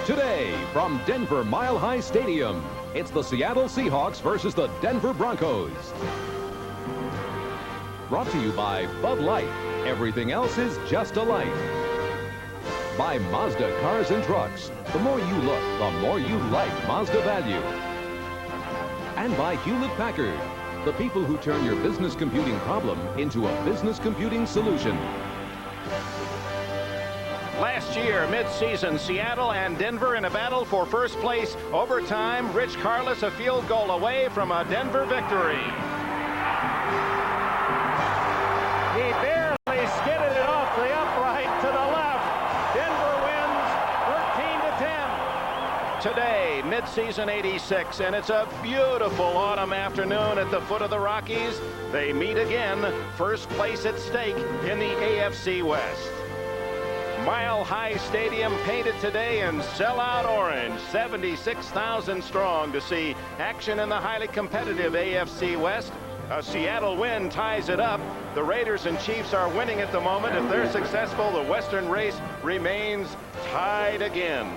Today, from Denver Mile High Stadium, it's the Seattle Seahawks versus the Denver Broncos. Brought to you by Bud Light. Everything else is just a light. By Mazda Cars and Trucks. The more you look, the more you like Mazda value. And by Hewlett-Packard. The people who turn your business computing problem into a business computing solution. Last year, mid-season, Seattle and Denver in a battle for first place. Overtime, Rich Karlis a field goal away from a Denver victory. He barely skidded it off the upright to the left. Denver wins 13-10. Today, mid-season 86, and it's a beautiful autumn afternoon at the foot of the Rockies. They meet again, first place at stake in the AFC West. Mile High Stadium painted today in sellout orange, 76,000 strong to see action in the highly competitive AFC West. A Seattle win ties it up. The Raiders and Chiefs are winning at the moment. If they're successful, the Western race remains tied again.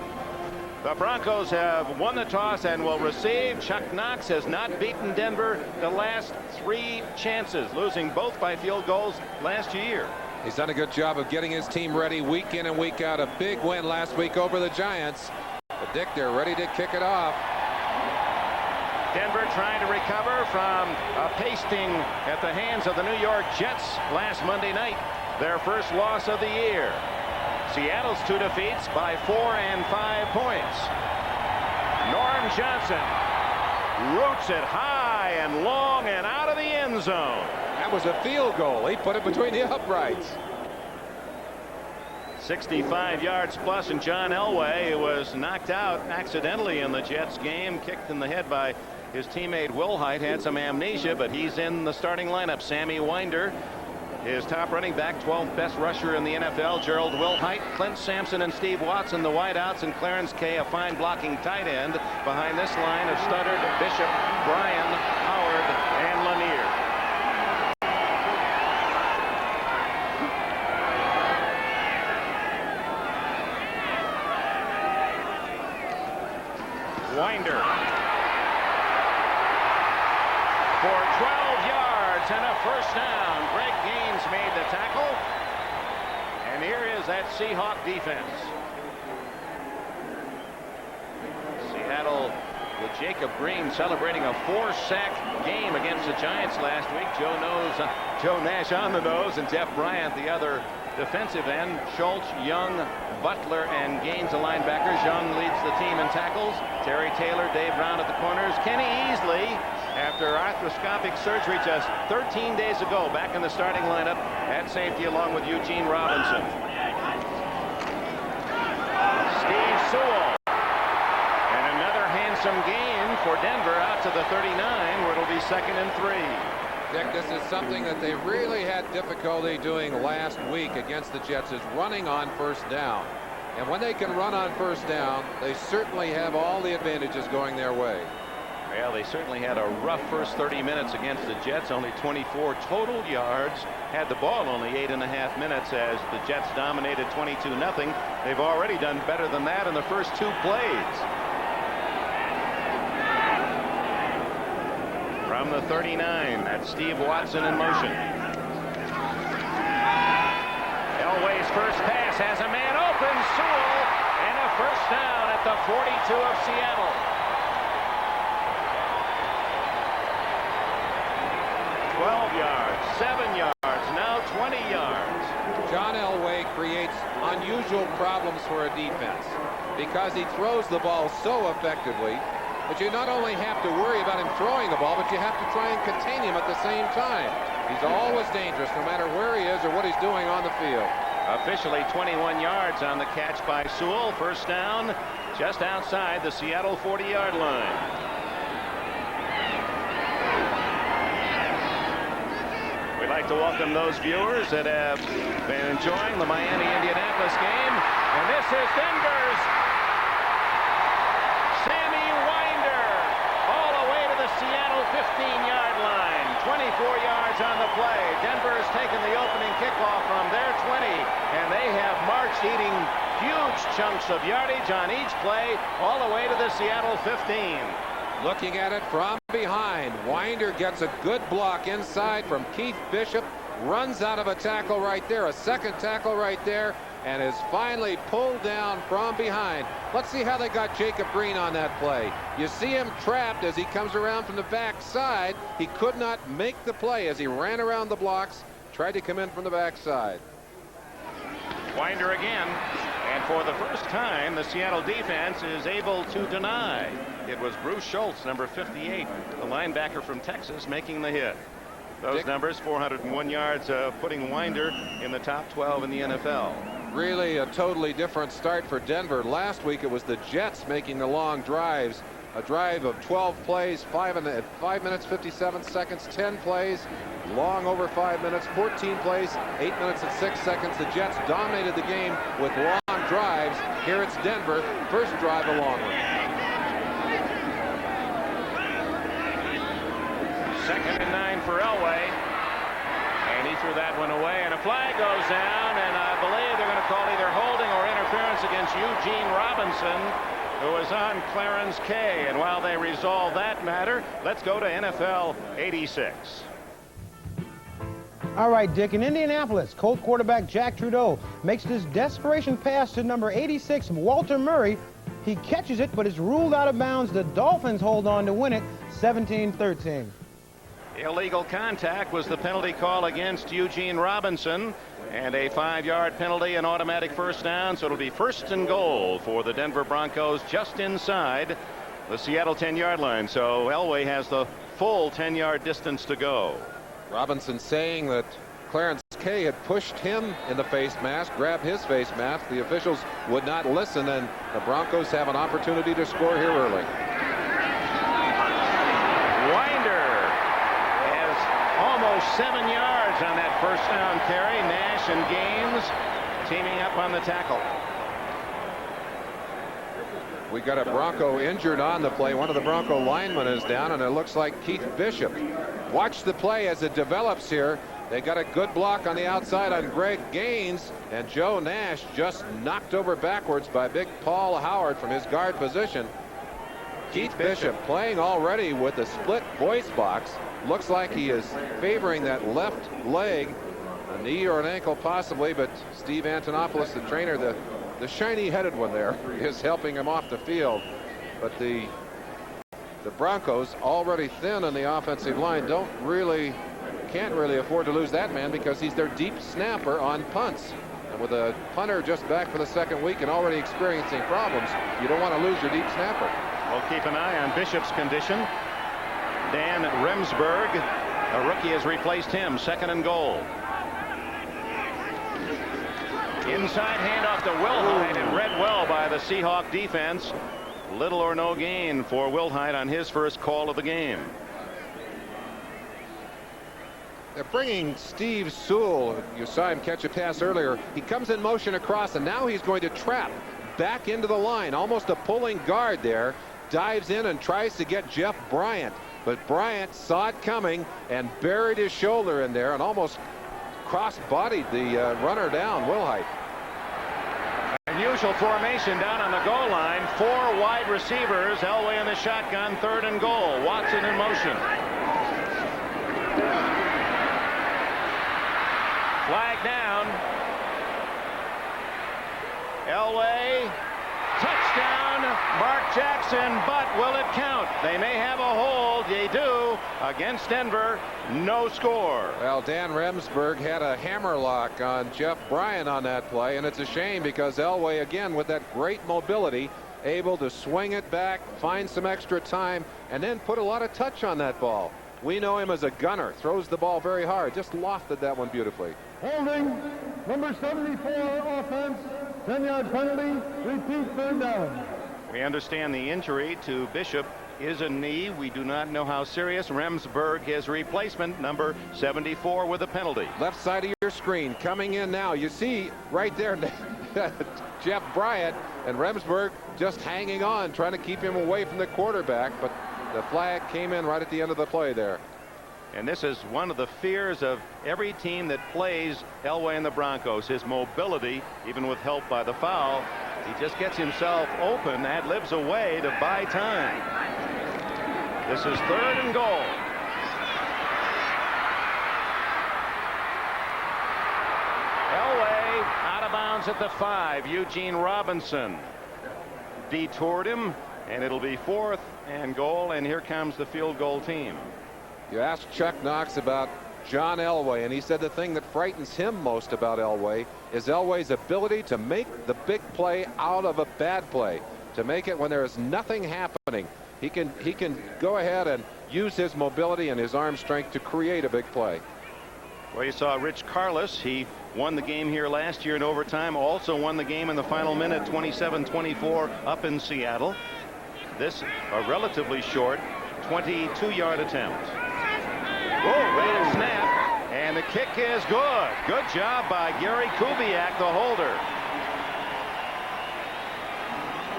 The Broncos have won the toss and will receive. Chuck Knox has not beaten Denver the last 3 chances, losing both by field goals last year. He's done a good job of getting his team ready week in and week out. A big win last week over the Giants. But Dick, they're ready to kick it off. Denver trying to recover from a pasting at the hands of the New York Jets last Monday night. Their first loss of the year. Seattle's 2 defeats by 4 and 5 points. Norm Johnson roots it high and long and out of the end zone. That was a field goal. He put it between the uprights. 65 yards plus, and John Elway, who was knocked out accidentally in the Jets game, kicked in the head by his teammate Wilhite, had some amnesia, but he's in the starting lineup. Sammy Winder, his top running back, 12th best rusher in the NFL. Gerald Wilhite, Clint Sampson, and Steve Watson, the wideouts, and Clarence Kay, a fine blocking tight end behind this line of Studdard, Bishop, Bryan, Howard, and Lanier. Winder for 12 yards and a first down. Greg Gaines made the tackle. And here is that Seahawk defense. Seattle with Jacob Green celebrating a 4-sack game against the Giants last week. Joe Nash on the nose, and Jeff Bryant the other defensive end. Schultz, Young, Butler, and Gaines the linebackers. Young leads the team in tackles. Terry Taylor, Dave Brown at the corners. Kenny Easley, after arthroscopic surgery just 13 days ago, back in the starting lineup at safety along with Eugene Robinson. Steve Sewell. And another handsome gain for Denver out to the 39, where it'll be 2nd and 3. Dick, this is something that they really had difficulty doing last week against the Jets, is running on first down. And when they can run on first down, they certainly have all the advantages going their way. Well, they certainly had a rough first 30 minutes against the Jets. Only 24 total yards. Had the ball only 8.5 minutes as the Jets dominated 22-0. They've already done better than that in the first 2 plays. From the 39, that's Steve Watson in motion. Elway's first pass has a man open, Sewell, and a first down at the 42 of Seattle. Yards, 7 yards, now 20 yards. John Elway creates unusual problems for a defense because he throws the ball so effectively. But you not only have to worry about him throwing the ball, but you have to try and contain him at the same time. He's always dangerous no matter where he is or what he's doing on the field. Officially 21 yards on the catch by Sewell. First down just outside the Seattle 40-yard line. We'd like to welcome those viewers that have been enjoying the Miami-Indianapolis game. And this is Denver's Sammy Winder all the way to the Seattle 15-yard line. 24 yards on the play. Denver has taken the opening kickoff from their 20, and they have marched, eating huge chunks of yardage on each play, all the way to the Seattle 15. Looking at it from behind, Winder gets a good block inside from Keith Bishop, runs out of a tackle right there, a second tackle right there, and is finally pulled down from behind. Let's see how they got Jacob Green on that play. You see him trapped as he comes around from the backside. He could not make the play as he ran around the blocks, tried to come in from the backside. Winder again, and for the first time the Seattle defense is able to deny. It was Bruce Schultz, number 58, the linebacker from Texas, making the hit. Those numbers, 401 yards, putting Winder in the top 12 in the NFL. Really a totally different start for Denver. Last week it was the Jets making the long drives. A drive of 12 plays, 5 minutes 57 seconds, 10 plays, long over 5 minutes, 14 plays, 8 minutes and 6 seconds. The Jets dominated the game with long drives. Here it's Denver, first drive, a long one. 2nd and 9 for Elway, and he threw that one away, and a flag goes down, and I believe they're going to call either holding or interference against Eugene Robinson, who is on Clarence K. And while they resolve that matter, let's go to NFL 86. All right, Dick, in Indianapolis, Colt quarterback Jack Trudeau makes this desperation pass to number 86, Walter Murray. He catches it, but it's ruled out of bounds. The Dolphins hold on to win it 17-13. Illegal contact was the penalty call against Eugene Robinson, and a 5-yard penalty, an automatic first down, so it'll be 1st and goal for the Denver Broncos just inside the Seattle 10-yard line. So Elway has the full 10-yard distance to go. Robinson saying that Clarence K had pushed him in the face mask, grabbed his face mask. The officials would not listen, and the Broncos have an opportunity to score here early. Almost 7 yards on that first down carry. Nash and Gaines teaming up on the tackle. We got a Bronco injured on the play. One of the Bronco linemen is down, and it looks like Keith Bishop. Watch the play as it develops here. They got a good block on the outside on Greg Gaines, and Joe Nash just knocked over backwards by big Paul Howard from his guard position. Keith Bishop playing already with a split voice box. Looks like he is favoring that left leg, a knee or an ankle possibly, but Steve Antonopoulos, the trainer, the shiny-headed one there, is helping him off the field. But the Broncos, already thin on the offensive line, can't really afford to lose that man because he's their deep snapper on punts. And with a punter just back for the 2nd week and already experiencing problems, you don't want to lose your deep snapper. We'll keep an eye on Bishop's condition. Dan Remsburg, a rookie, has replaced him. 2nd and goal. Inside handoff to Wilhite, and read well by the Seahawk defense. Little or no gain for Wilhite on his first call of the game. They're bringing Steve Sewell. You saw him catch a pass earlier. He comes in motion across, and now he's going to trap back into the line. Almost a pulling guard there. Dives in and tries to get Jeff Bryant. But Bryant saw it coming and buried his shoulder in there and almost cross-bodied the runner down, Wilhite. Unusual formation down on the goal line. 4 wide receivers. Elway in the shotgun. 3rd and goal. Watson in motion. Flag down. Elway. Touchdown, Mark Jackson, but will it count? They may have a hold. They do against Denver. No score. Well, Dan Remsburg had a hammerlock on Jeff Bryant on that play, and it's a shame because Elway, again, with that great mobility, able to swing it back, find some extra time, and then put a lot of touch on that ball. We know him as a gunner, throws the ball very hard, just lofted that one beautifully. Holding, number 74 offense, 10-yard penalty, repeat 3rd down. We understand the injury to Bishop is a knee. We do not know how serious. Remsburg, his replacement, number 74, with a penalty. Left side of your screen coming in now. You see right there Jeff Bryant, and Remsburg just hanging on, trying to keep him away from the quarterback, but the flag came in right at the end of the play there. And this is one of the fears of every team that plays Elway and the Broncos. His mobility, even with help by the foul. He just gets himself open, ad-libs away to buy time. This is 3rd and goal. Elway out of bounds at the 5. Eugene Robinson detoured him, and it'll be 4th and goal, and here comes the field goal team. You asked Chuck Knox about John Elway, and he said the thing that frightens him most about Elway is Elway's ability to make the big play out of a bad play, to make it when there is nothing happening. He can go ahead and use his mobility and his arm strength to create a big play. Well, you saw Rich Carlos. He won the game here last year in overtime, also won the game in the final minute, 27-24 up in Seattle. This a relatively short 22-yard attempt. Oh, rated snap, and the kick is good. Good job by Gary Kubiak, the holder.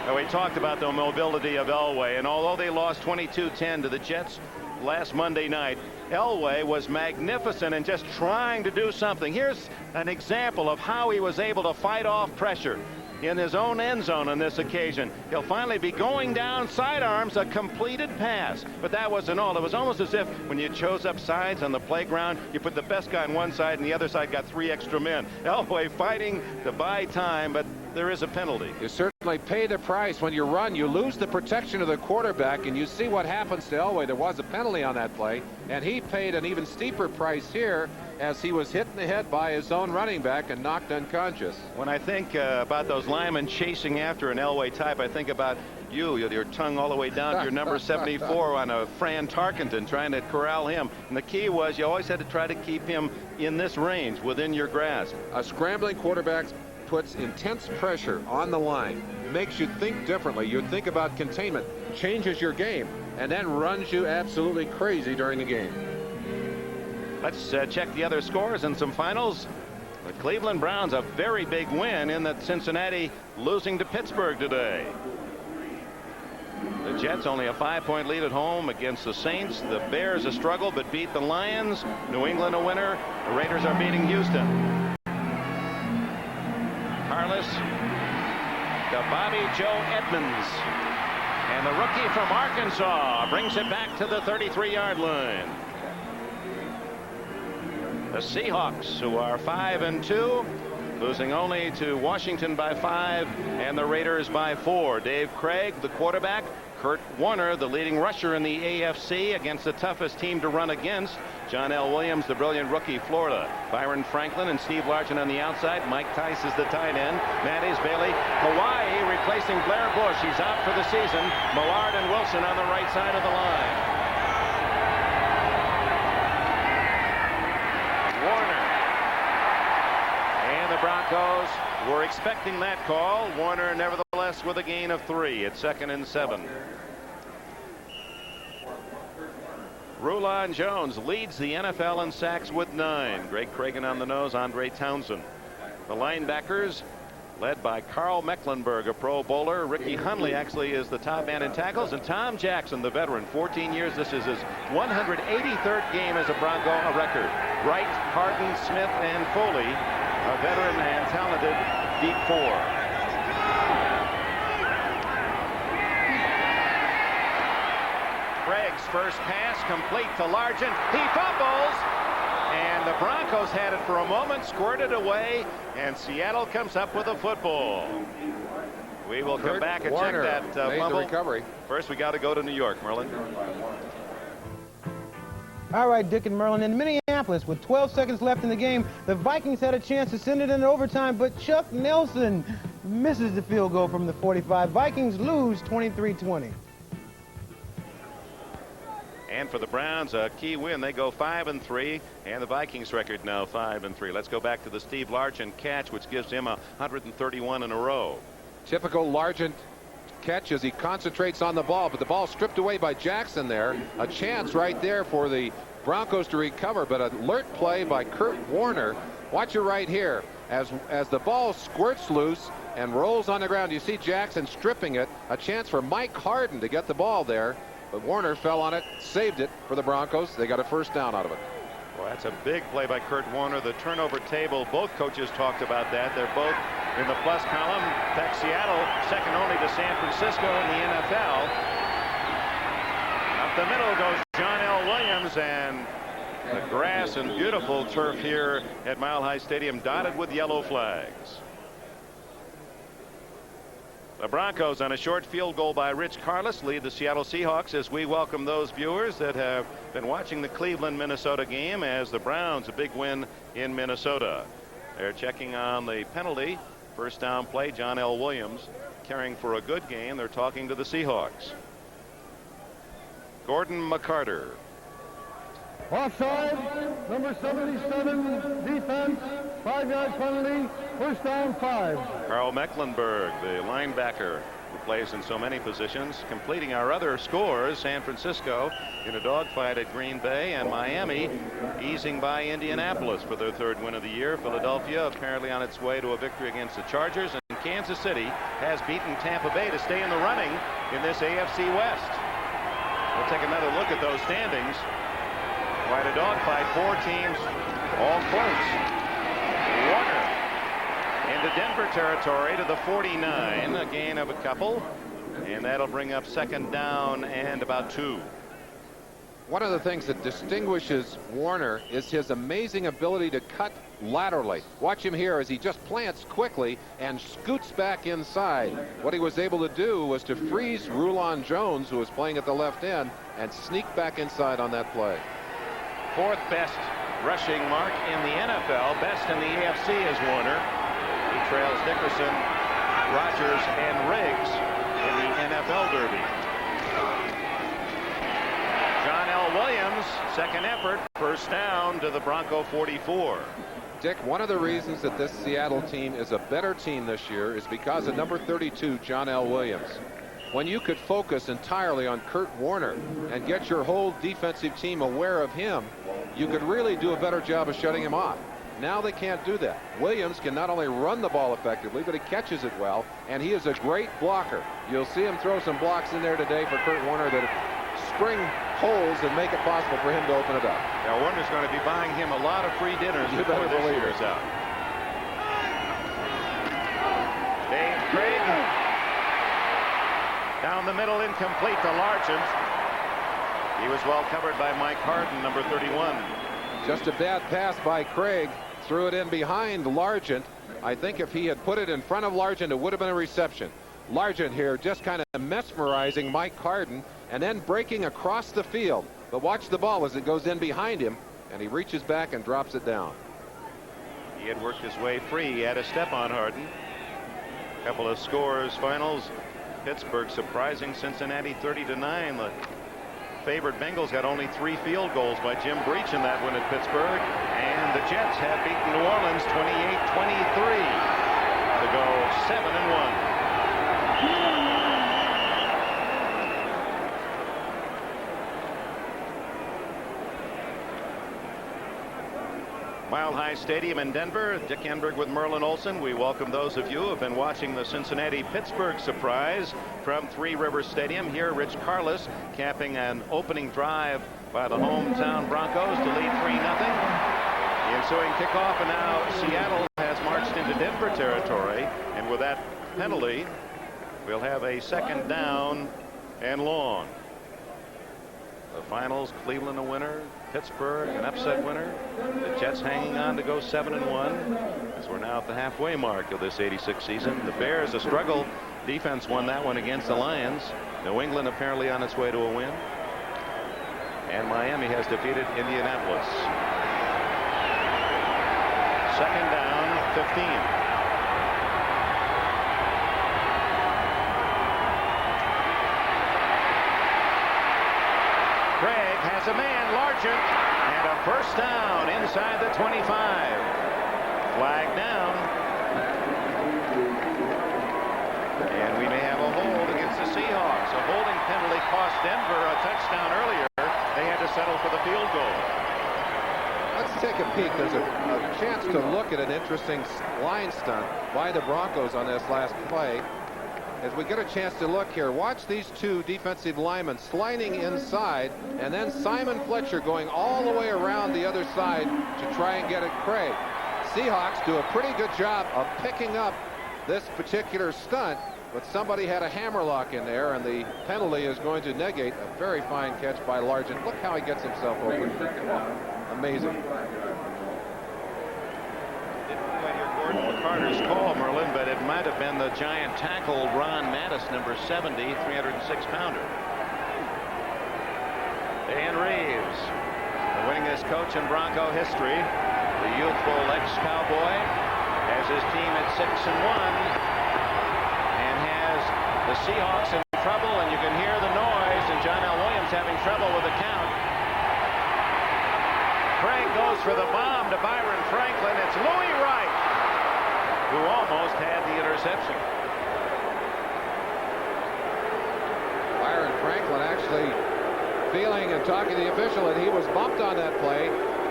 Now, we talked about the mobility of Elway, and although they lost 22-10 to the Jets last Monday night, Elway was magnificent in just trying to do something. Here's an example of how he was able to fight off pressure in his own end zone on this occasion. He'll finally be going down sidearms, a completed pass. But that wasn't all. It was almost as if when you chose up sides on the playground, you put the best guy on one side and the other side got 3 extra men. Elway fighting to buy time, but there is a penalty. You certainly pay the price. When you run, you lose the protection of the quarterback, and you see what happens to Elway. There was a penalty on that play, and he paid an even steeper price here as he was hit in the head by his own running back and knocked unconscious. When I think about those linemen chasing after an Elway type, I think about you, your tongue all the way down to your number 74 on a Fran Tarkenton, trying to corral him. And the key was you always had to try to keep him in this range, within your grasp. A scrambling quarterback puts intense pressure on the line, makes you think differently. You think about containment, changes your game, and then runs you absolutely crazy during the game. Let's check the other scores and some finals. The Cleveland Browns, a very big win in that Cincinnati losing to Pittsburgh today. The Jets only a 5-point lead at home against the Saints. The Bears a struggle but beat the Lions. New England a winner. The Raiders are beating Houston. Carlos to Bobby Joe Edmonds. And the rookie from Arkansas brings it back to the 33-yard line. The Seahawks, who are 5-2, losing only to Washington by 5 and the Raiders by 4. Dave Craig, the quarterback. Kurt Warner, the leading rusher in the AFC, against the toughest team to run against. John L. Williams, the brilliant rookie, Florida. Byron Franklin and Steve Largent on the outside. Mike Tice is the tight end. Mattis Bailey. Hawaii replacing Blair Bush. He's out for the season. Millard and Wilson on the right side of the line. Broncos were expecting that call. Warner nevertheless with a gain of 3 at 2nd and 7. Rulon Jones leads the NFL in sacks with 9. Greg Cragen on the nose. Andre Townsend. The linebackers led by Carl Mecklenburg, a Pro Bowler. Ricky Hundley actually is the top man in tackles, and Tom Jackson, the veteran, 14 years. This is his 183rd game as a Bronco, a record. Wright, Harden, Smith, and Foley, a veteran and talented deep 4. Craig's first pass complete to Largent. He fumbles, and the Broncos had it for a moment, squirted away, and Seattle comes up with a football. We will come back and Warner check that made fumble. the recovery. First, we got to go to New York, Merlin. All right, Dick and Merlin, in Minneapolis, with 12 seconds left in the game, the Vikings had a chance to send it in overtime, but Chuck Nelson misses the field goal from the 45. Vikings lose 23-20. And for the Browns, a key win. They go 5-3, and the Vikings record now 5-3. Let's go back to the Steve Largent catch, which gives him 131 in a row. Typical Largent catch as he concentrates on the ball, but the ball stripped away by Jackson there. A chance right there for the Broncos to recover, but an alert play by Kurt Warner. Watch it right here. As the ball squirts loose and rolls on the ground, you see Jackson stripping it. A chance for Mike Harden to get the ball there. But Warner fell on it, saved it for the Broncos. They got a first down out of it. Well, that's a big play by Kurt Warner. The turnover table, both coaches talked about that. They're both in the plus column. In fact, Seattle second only to San Francisco in the NFL. Up the middle goes John L. Williams, and the grass and beautiful turf here at Mile High Stadium dotted with yellow flags. The Broncos on a short field goal by Rich Carlos lead the Seattle Seahawks as we welcome those viewers that have been watching the Cleveland-Minnesota game as the Browns a big win in Minnesota. They're checking on the penalty. First down play, John L. Williams carrying for a good game. They're talking to the Seahawks. Gordon McCarter. Offside, number 77, defense, 5-yard penalty, first down 5. Carl Mecklenburg, the linebacker who plays in so many positions, completing our other scores. San Francisco in a dogfight at Green Bay, and Miami easing by Indianapolis for their third win of the year. Philadelphia apparently on its way to a victory against the Chargers, and Kansas City has beaten Tampa Bay to stay in the running in this AFC West. We'll take another look at those standings. Quite a dogfight. 4 teams all close. Warner into Denver territory to the 49. A gain of a couple, and that'll bring up second down and about 2. One of the things that distinguishes Warner is his amazing ability to cut laterally. Watch him here as he just plants quickly and scoots back inside. What he was able to do was to freeze Rulon Jones, who was playing at the left end, and sneak back inside on that play. 4th best rushing mark in the NFL. Best in the AFC is Warner. He trails Dickerson, Rodgers, and Riggs in the NFL Derby. John L. Williams, second effort, first down to the Bronco 44. Dick, one of the reasons that this Seattle team is a better team this year is because of number 32, John L. Williams. When you could focus entirely on Kurt Warner and get your whole defensive team aware of him, you could really do a better job of shutting him off. Now they can't do that. Williams can not only run the ball effectively, but he catches it well, and he is a great blocker. You'll see him throw some blocks in there today for Kurt Warner that spring holes and make it possible for him to open it up. Now Warner's going to be buying him a lot of free dinners before this year's out. Dave Craig down the middle, incomplete to Largent. He was well covered by Mike Harden, number 31. Just a bad pass by Craig. Threw it in behind Largent. I think if he had put it in front of Largent, it would have been a reception. Largent here just kind of mesmerizing Mike Harden and then breaking across the field. But watch the ball as it goes in behind him, and he reaches back and drops it down. He had worked his way free. He had a step on Harden. A couple of scores, finals. Pittsburgh surprising Cincinnati 30-9. The favored Bengals got only 3 field goals by Jim Breach in that win at Pittsburgh. And the Jets have beaten New Orleans 28-23 to go 7-1. Mile High Stadium in Denver. Dick Enberg with Merlin Olsen. We welcome those of you who have been watching the Cincinnati-Pittsburgh surprise from Three Rivers Stadium. Here, Rich Carlos capping an opening drive by the hometown Broncos to lead 3-0. The ensuing kickoff, and now Seattle has marched into Denver territory, and with that penalty, we'll have a second down and long. The finals, Cleveland a winner, Pittsburgh an upset winner. The Jets hanging on to go 7-1 as we're now at the halfway mark of this 86 season. The Bears, a struggle defense, won that one against the Lions. New England apparently on its way to a win. And Miami has defeated Indianapolis. Second down, 15. Craig has a man, Largent, and a first down inside the 25. Flag down. And we may have a hold against the Seahawks. A holding penalty cost Denver a touchdown earlier. They had to settle for the field goal. Let's take a peek. There's a chance to look at an interesting line stunt by the Broncos on this last play. as we get a chance to look here, watch these two defensive linemen sliding inside, and then Simon Fletcher going all the way around the other side to try and get at Craig. Seahawks do a pretty good job of picking up this particular stunt, but somebody had a hammerlock in there, and the penalty is going to negate a very fine catch by Largent. Look how he gets himself open. Amazing. Didn't quite hear Gordon Carter's call, Merlin, but it might have been the giant tackle, Ron Mattis, number 70, 306-pounder. Dan Reeves, the winningest coach in Bronco history, the youthful ex-Cowboy, has his team at 6-1 and has the Seahawks in trouble, and you can hear the noise, and John L. Williams having trouble with the count. Craig goes for the bomb to Byron Franklin. It's Louis Wright who almost had the interception. Byron Franklin actually feeling and talking to the official that he was bumped on that play.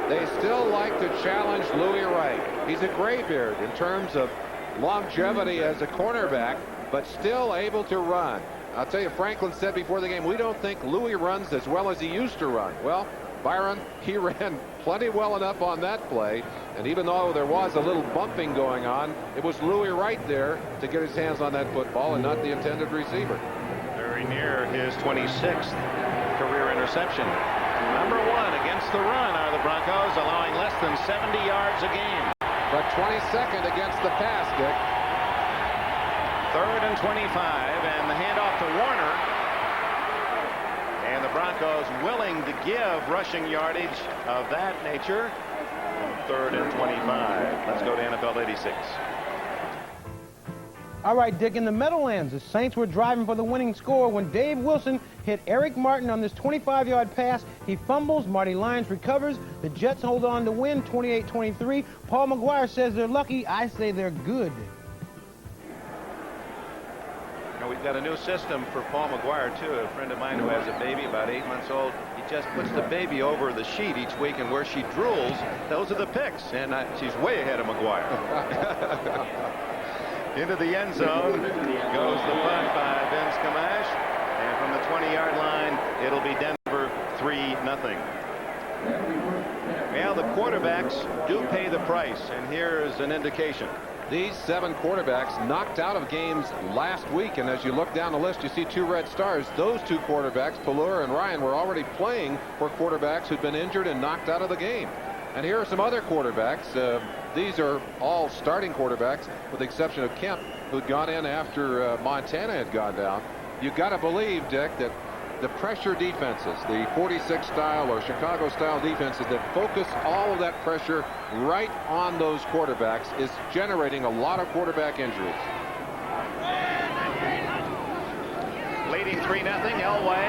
They still like to challenge Louis Wright. He's a graybeard in terms of longevity as a cornerback, but still able to run. I'll tell you, Franklin said before the game, we don't think Louis runs as well as he used to run. Well, Byron, he ran plenty well enough on that play, and even though there was a little bumping going on, it was Louis Wright there to get his hands on that football and not the intended receiver. Very near his 26th career interception. Number 1 against the run are the Broncos, allowing less than 70 yards a game. But 22nd against the pass, Dick. 3rd and 25, and the handoff to Warner. And the Broncos willing to give rushing yardage of that nature. 3rd and 25. Let's go to NFL 86. All right, Dick, in the Meadowlands, the Saints were driving for the winning score when Dave Wilson hit Eric Martin on this 25-yard pass. He fumbles. Marty Lyons recovers. The Jets hold on to win 28-23. Paul McGuire says they're lucky. I say they're good. Now we've got a new system for Paul McGuire, too. A friend of mine who has a baby about 8 months old, he just puts the baby over the sheet each week, and where she drools, those are the picks. And she's way ahead of McGuire. Into the end zone goes the punt by Vince Camash, and from the 20-yard line, it'll be Denver 3-0. Well, the quarterbacks do pay the price, and here's an indication. These 7 quarterbacks knocked out of games last week, and as you look down the list, you see 2 red stars. Those 2 quarterbacks, Pelluer and Ryan, were already playing for quarterbacks who'd been injured and knocked out of the game. And here are some other quarterbacks. These are all starting quarterbacks, with the exception of Kemp, who'd gone in after Montana had gone down. You've got to believe, Dick, that the pressure defenses, the 46 style or Chicago style defenses that focus all of that pressure right on those quarterbacks is generating a lot of quarterback injuries. Leading 3-0, Elway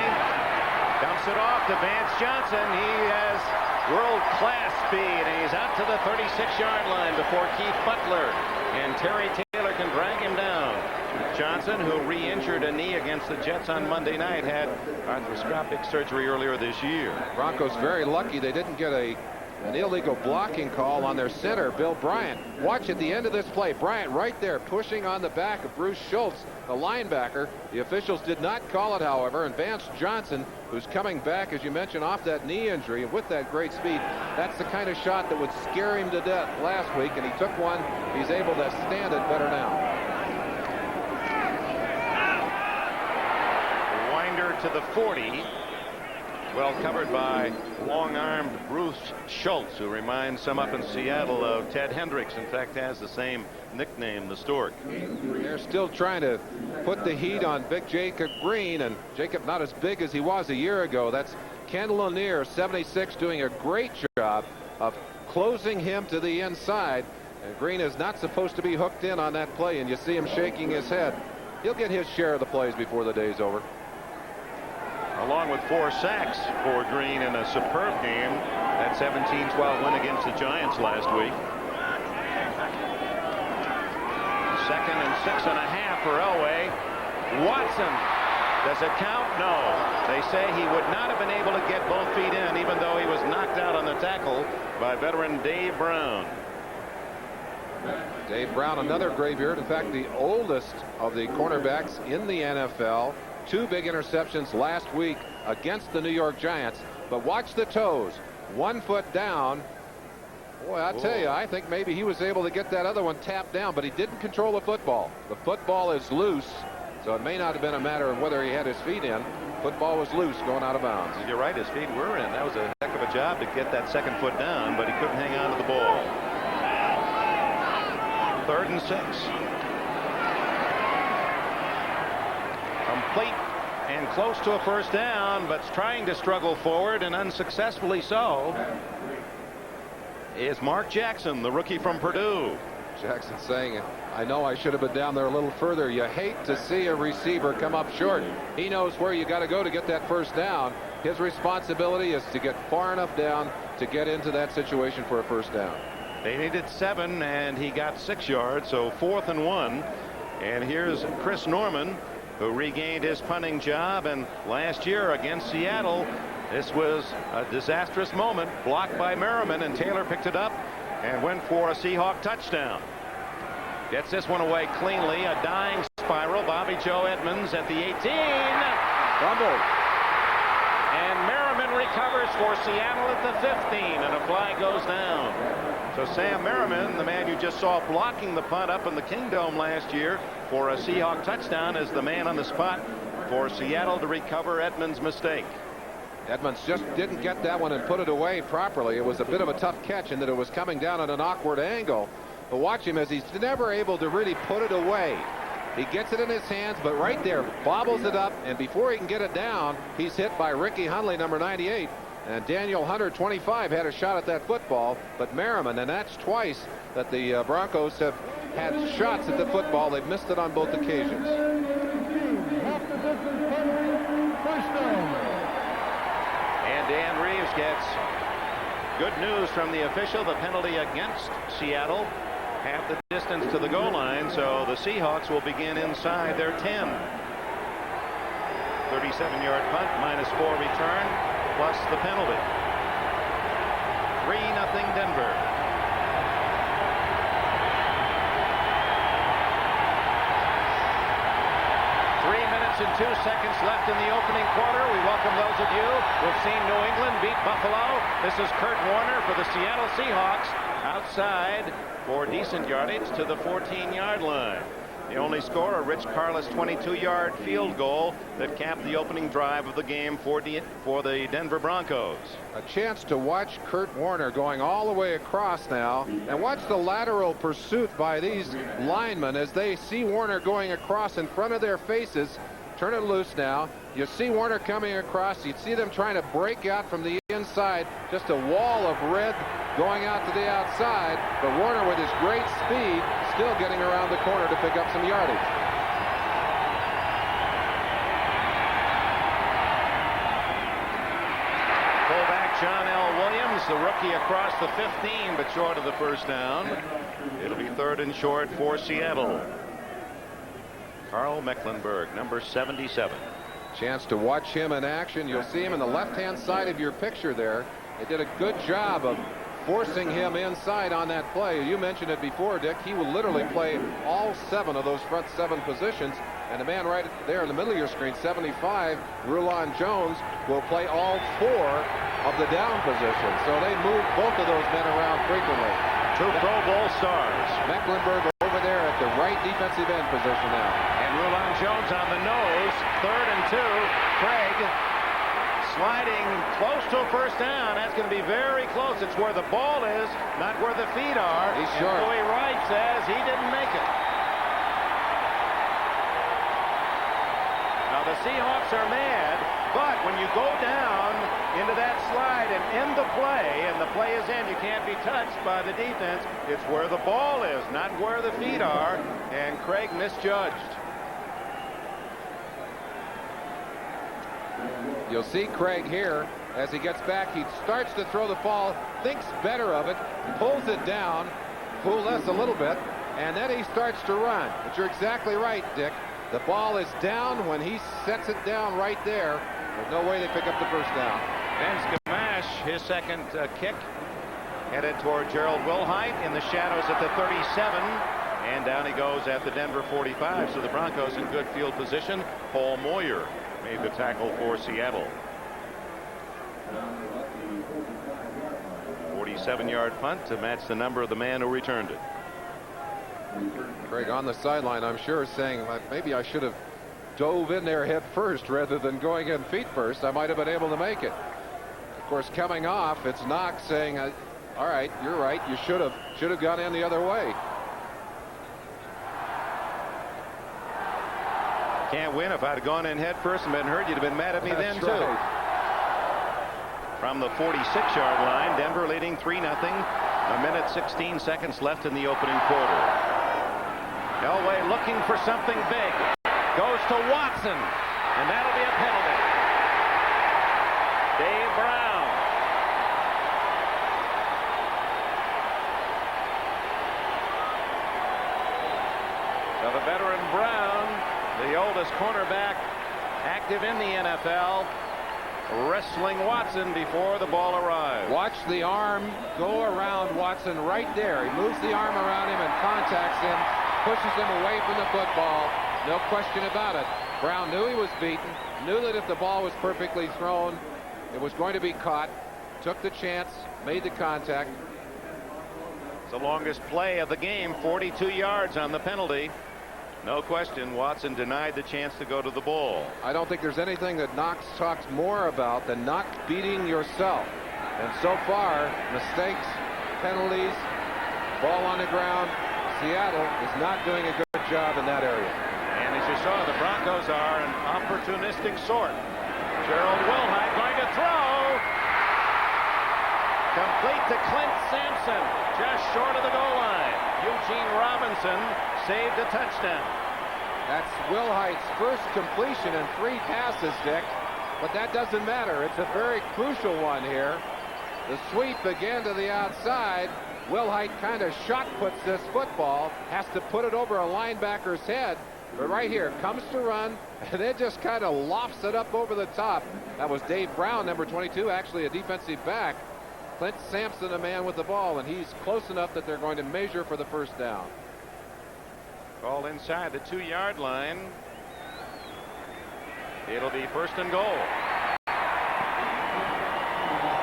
dumps it off to Vance Johnson. He has world-class speed, and he's out to the 36-yard line before Keith Butler and Terry Taylor can drag him down. Johnson, who re-injured a knee against the Jets on Monday night, had arthroscopic surgery earlier this year. Broncos very lucky they didn't get an illegal blocking call on their center, Bill Bryant. Watch at the end of this play, Bryant right there pushing on the back of Bruce Schultz, the linebacker. The officials did not call it, however, and Vance Johnson, who's coming back, as you mentioned, off that knee injury, and with that great speed, that's the kind of shot that would scare him to death last week, and he took one. He's able to stand it better now. Winder to the 40. Well covered by long-armed Bruce Schultz, who reminds some up in Seattle of Ted Hendricks. In fact, has the same nickname, the Stork. They're still trying to put the heat on big Jacob Green, and Jacob not as big as he was a year ago. That's Ken Lanier, 76, doing a great job of closing him to the inside. And Green is not supposed to be hooked in on that play, and you see him shaking his head. He'll get his share of the plays before the day's over. Along with 4 sacks for Green in a superb game. That 17-12 win against the Giants last week. 2nd and 6.5 for Elway. Watson. Does it count? No. They say he would not have been able to get both feet in, even though he was knocked out on the tackle by veteran Dave Brown. Dave Brown, another graveyard. In fact, the oldest of the cornerbacks in the NFL. 2 big interceptions last week against the New York Giants. But watch the toes. 1 foot down. Boy, I tell you, I think maybe he was able to get that other one tapped down, but he didn't control the football. The football is loose, so it may not have been a matter of whether he had his feet in. Football was loose going out of bounds. You're right, his feet were in. That was a heck of a job to get that 2nd foot down, but he couldn't hang on to the ball. 3rd and 6. Complete and close to a first down, but trying to struggle forward and unsuccessfully so is Mark Jackson, the rookie from Purdue. Jackson saying, I know I should have been down there a little further. You hate to see a receiver come up short. He knows where you got to go to get that first down. His responsibility is to get far enough down to get into that situation for a first down. They needed 7 and he got 6 yards, so 4th and 1. And here's Chris Norman, who regained his punting job, and last year against Seattle this was a disastrous moment, blocked by Merriman, and Taylor picked it up and went for a Seahawk touchdown. Gets this one away cleanly. A dying spiral. Bobby Joe Edmonds at the 18. Fumbled. And Merriman recovers for Seattle at the 15, and a flag goes down. So Sam Merriman, the man you just saw blocking the punt up in the Kingdome last year for a Seahawk touchdown, is the man on the spot for Seattle to recover Edmonds' mistake. Edmonds just didn't get that one and put it away properly. It was a bit of a tough catch in that it was coming down at an awkward angle. But watch him as he's never able to really put it away. He gets it in his hands, but right there bobbles it up, and before he can get it down, he's hit by Ricky Hundley, number 98. And Daniel Hunter, 25, had a shot at that football, but Merriman, and that's twice that the Broncos have had shots at the football. They've missed it on both occasions. And Dan Reeves gets good news from the official. The penalty against Seattle, half the distance to the goal line, so the Seahawks will begin inside their 10. 37-yard punt, -4 return, plus the penalty. 3-0 Denver. And 2 seconds left in the opening quarter. We welcome those of you who have seen New England beat Buffalo. This is Kurt Warner for the Seattle Seahawks, outside for decent yardage to the 14-yard line. The only score, a Rich Karlis 22-yard field goal that capped the opening drive of the game for the Denver Broncos. A chance to watch Kurt Warner going all the way across now, and watch the lateral pursuit by these linemen as they see Warner going across in front of their faces. Turn it loose now. You see Warner coming across. You see them trying to break out from the inside. Just a wall of red going out to the outside. But Warner, with his great speed, still getting around the corner to pick up some yardage. Fullback John L. Williams, the rookie, across the 15, but short of the first down. It'll be 3rd and short for Seattle. Carl Mecklenburg, number 77. Chance to watch him in action. You'll see him in the left-hand side of your picture there. They did a good job of forcing him inside on that play. You mentioned it before, Dick. He will literally play all 7 of those front 7 positions. And the man right there in the middle of your screen, 75, Rulon Jones, will play all 4 of the down positions. So they move both of those men around frequently. 2 Pro Bowl stars. Mecklenburg over there at the right defensive end position now. And Rulon Jones on the nose. 3rd and 2. Craig sliding close to a first down. That's going to be very close. It's where the ball is, not where the feet are. He's short. And Louis Wright says he didn't make it. Now the Seahawks are mad, but when you go down into that slide and end the play, and the play is in, you can't be touched by the defense. It's where the ball is, not where the feet are, and Craig misjudged. You'll see Craig here as he gets back. He starts to throw the ball, thinks better of it, pulls it down, fooled us a little bit, and then he starts to run. But you're exactly right, Dick. The ball is down when he sets it down right there. There's no way they pick up the first down. Ben Skamash, his second kick headed toward Gerald Wilhite in the shadows at the 37. And down he goes at the Denver 45. So the Broncos in good field position. Paul Moyer made the tackle for Seattle. 47-yard punt to match the number of the man who returned it. Greg on the sideline, I'm sure, saying maybe I should have dove in there head first rather than going in feet first. I might have been able to make it. Of course, coming off, it's Knox saying, all right, you're right, you should have gone in the other way. Can't win. If I'd gone in head first and been hurt, you'd have been mad at me then too. From the 46-yard line, Denver leading 3-0. A minute 16 seconds left in the opening quarter. Elway looking for something big. Goes to Watson, and that'll be a penalty. Dave Brown. So the veteran Brown, the oldest cornerback active in the NFL, wrestling Watson before the ball arrives. Watch the arm go around Watson right there. He moves the arm around him and contacts him, pushes him away from the football. No question about it. Brown knew he was beaten, knew that if the ball was perfectly thrown, it was going to be caught, took the chance, made the contact. It's the longest play of the game, 42 yards on the penalty. No question, Watson denied the chance to go to the ball. I don't think there's anything that Knox talks more about than not beating yourself. And so far, mistakes, penalties, ball on the ground, Seattle is not doing a good job in that area. And as you saw, the Broncos are an opportunistic sort. Gerald Wilhite going to throw. Complete to Clint Sampson, just short of the goal line. Eugene Robinson saved a touchdown. That's Wilhite's first completion in 3 passes, Dick. But that doesn't matter. It's a very crucial one here. The sweep again to the outside. Wilhite kind of shot puts this football. Has to put it over a linebacker's head. But right here, comes to run, and then just kind of lofts it up over the top. That was Dave Brown, number 22, actually a defensive back. Clint Sampson, a man with the ball, and he's close enough that they're going to measure for the first down. Ball inside the 2-yard line. It'll be first and goal.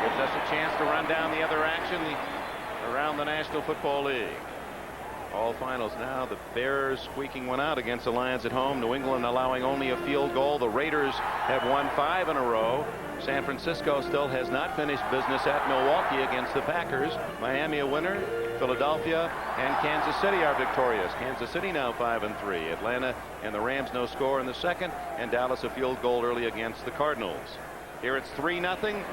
Gives us a chance to run down the other action around the National Football League. All finals now. The Bears squeaking one out against the Lions at home. New England allowing only a field goal. The Raiders have won 5 in a row. San Francisco still has not finished business at Milwaukee against the Packers. Miami a winner. Philadelphia and Kansas City are victorious. Kansas City now 5-3. Atlanta and the Rams no score in the second, and Dallas a field goal early against the Cardinals. Here it's 3-0.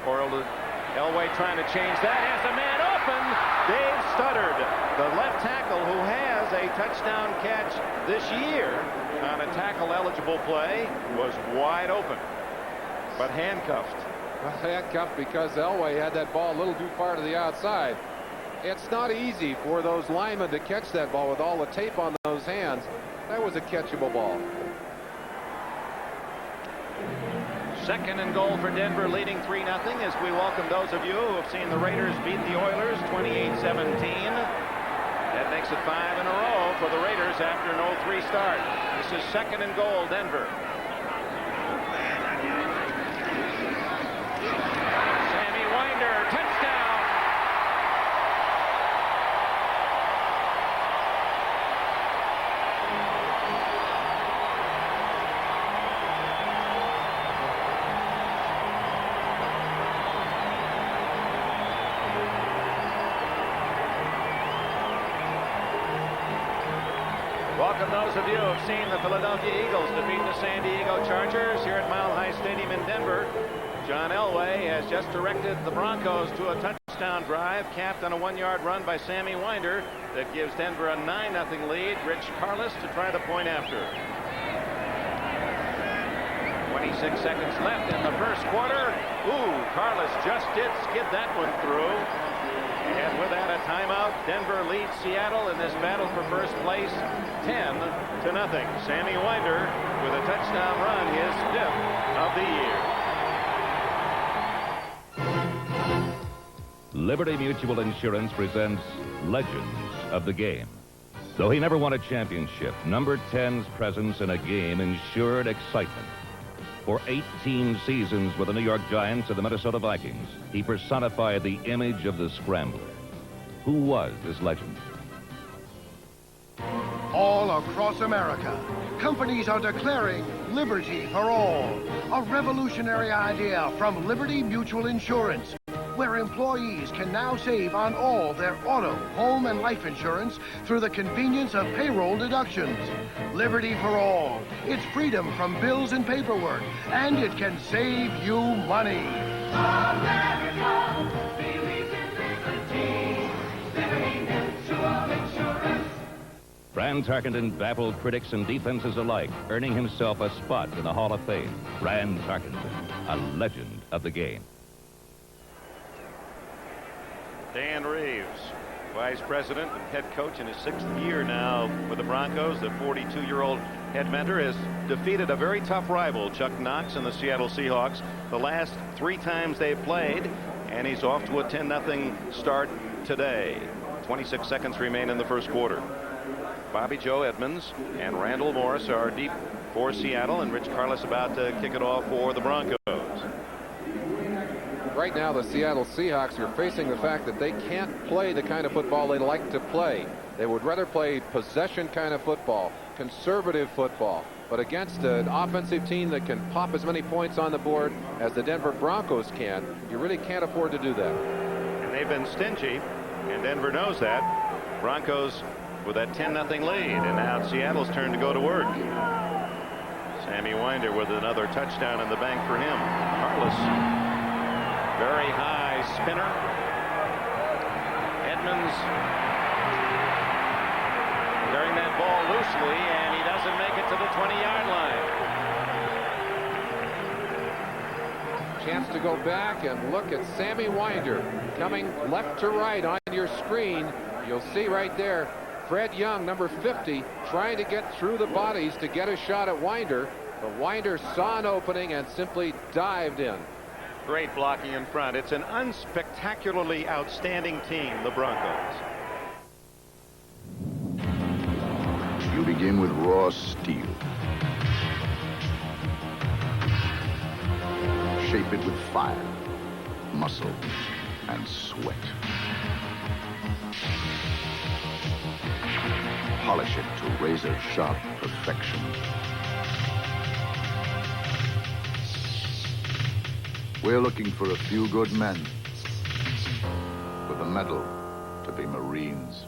Elway trying to change that. Has a man open. Dave Studdard, the left tackle who has a touchdown catch this year on a tackle eligible play, was wide open, but handcuffed. Well, handcuffed because Elway had that ball a little too far to the outside. It's not easy for those linemen to catch that ball with all the tape on those hands. That was a catchable ball. Second and goal for Denver, leading 3-0 as we welcome those of you who have seen the Raiders beat the Oilers 28-17. That makes it 5 in a row for the Raiders after an 0-3 start. This is second and goal, Denver. Sammy Winder, touchdown. Welcome those of you who have seen the Philadelphia Eagles defeat the San Diego Chargers here at Mile High Stadium in Denver. John Elway has just directed the Broncos to a touchdown drive, capped on a 1-yard run by Sammy Winder that gives Denver a 9-0 lead. Rich Carlos to try the point after. 26 seconds left in the first quarter. Ooh, Carlos just did skid that one through. And with that, a timeout. Denver leads Seattle in this battle for first place 10-0. Sammy Winder with a touchdown run, his 5th of the year. Liberty Mutual Insurance presents Legends of the Game. Though he never won a championship, number 10's presence in a game ensured excitement. For 18 seasons with the New York Giants and the Minnesota Vikings, he personified the image of the scrambler. Who was this legend? All across America, companies are declaring liberty for all. A revolutionary idea from Liberty Mutual Insurance, where employees can now save on all their auto, home, and life insurance through the convenience of payroll deductions. Liberty for all. It's freedom from bills and paperwork, and it can save you money. America believes in liberty. Liberty Mutual Insurance. Fran Tarkenton baffled critics and defenses alike, earning himself a spot in the Hall of Fame. Fran Tarkenton, a legend of the game. Dan Reeves, vice president and head coach in his 6th year now with the Broncos. The 42-year-old head mentor has defeated a very tough rival, Chuck Knox and the Seattle Seahawks, the last 3 times they've played, and he's off to a 10-0 start today. 26 seconds remain in the first quarter. Bobby Joe Edmonds and Randall Morris are deep for Seattle, and Rich Carlos about to kick it off for the Broncos. Right now, the Seattle Seahawks are facing the fact that they can't play the kind of football they like to play. They would rather play possession kind of football, conservative football. But against an offensive team that can pop as many points on the board as the Denver Broncos can, you really can't afford to do that. And they've been stingy, and Denver knows that. Broncos with that 10-0 lead, and now it's Seattle's turn to go to work. Sammy Winder with another touchdown in the bank for him. Carlos. Very high spinner. Edmonds carrying that ball loosely, and he doesn't make it to the 20-yard line. Chance to go back and look at Sammy Winder coming left to right on your screen. You'll see right there Fred Young, number 50, trying to get through the bodies to get a shot at Winder. But Winder saw an opening and simply dived in. Great blocking in front. It's an unspectacularly outstanding team, the Broncos. You begin with raw steel. Shape it with fire, muscle, and sweat. Polish it to razor-sharp perfection. We're looking for a few good men with a medal to be Marines.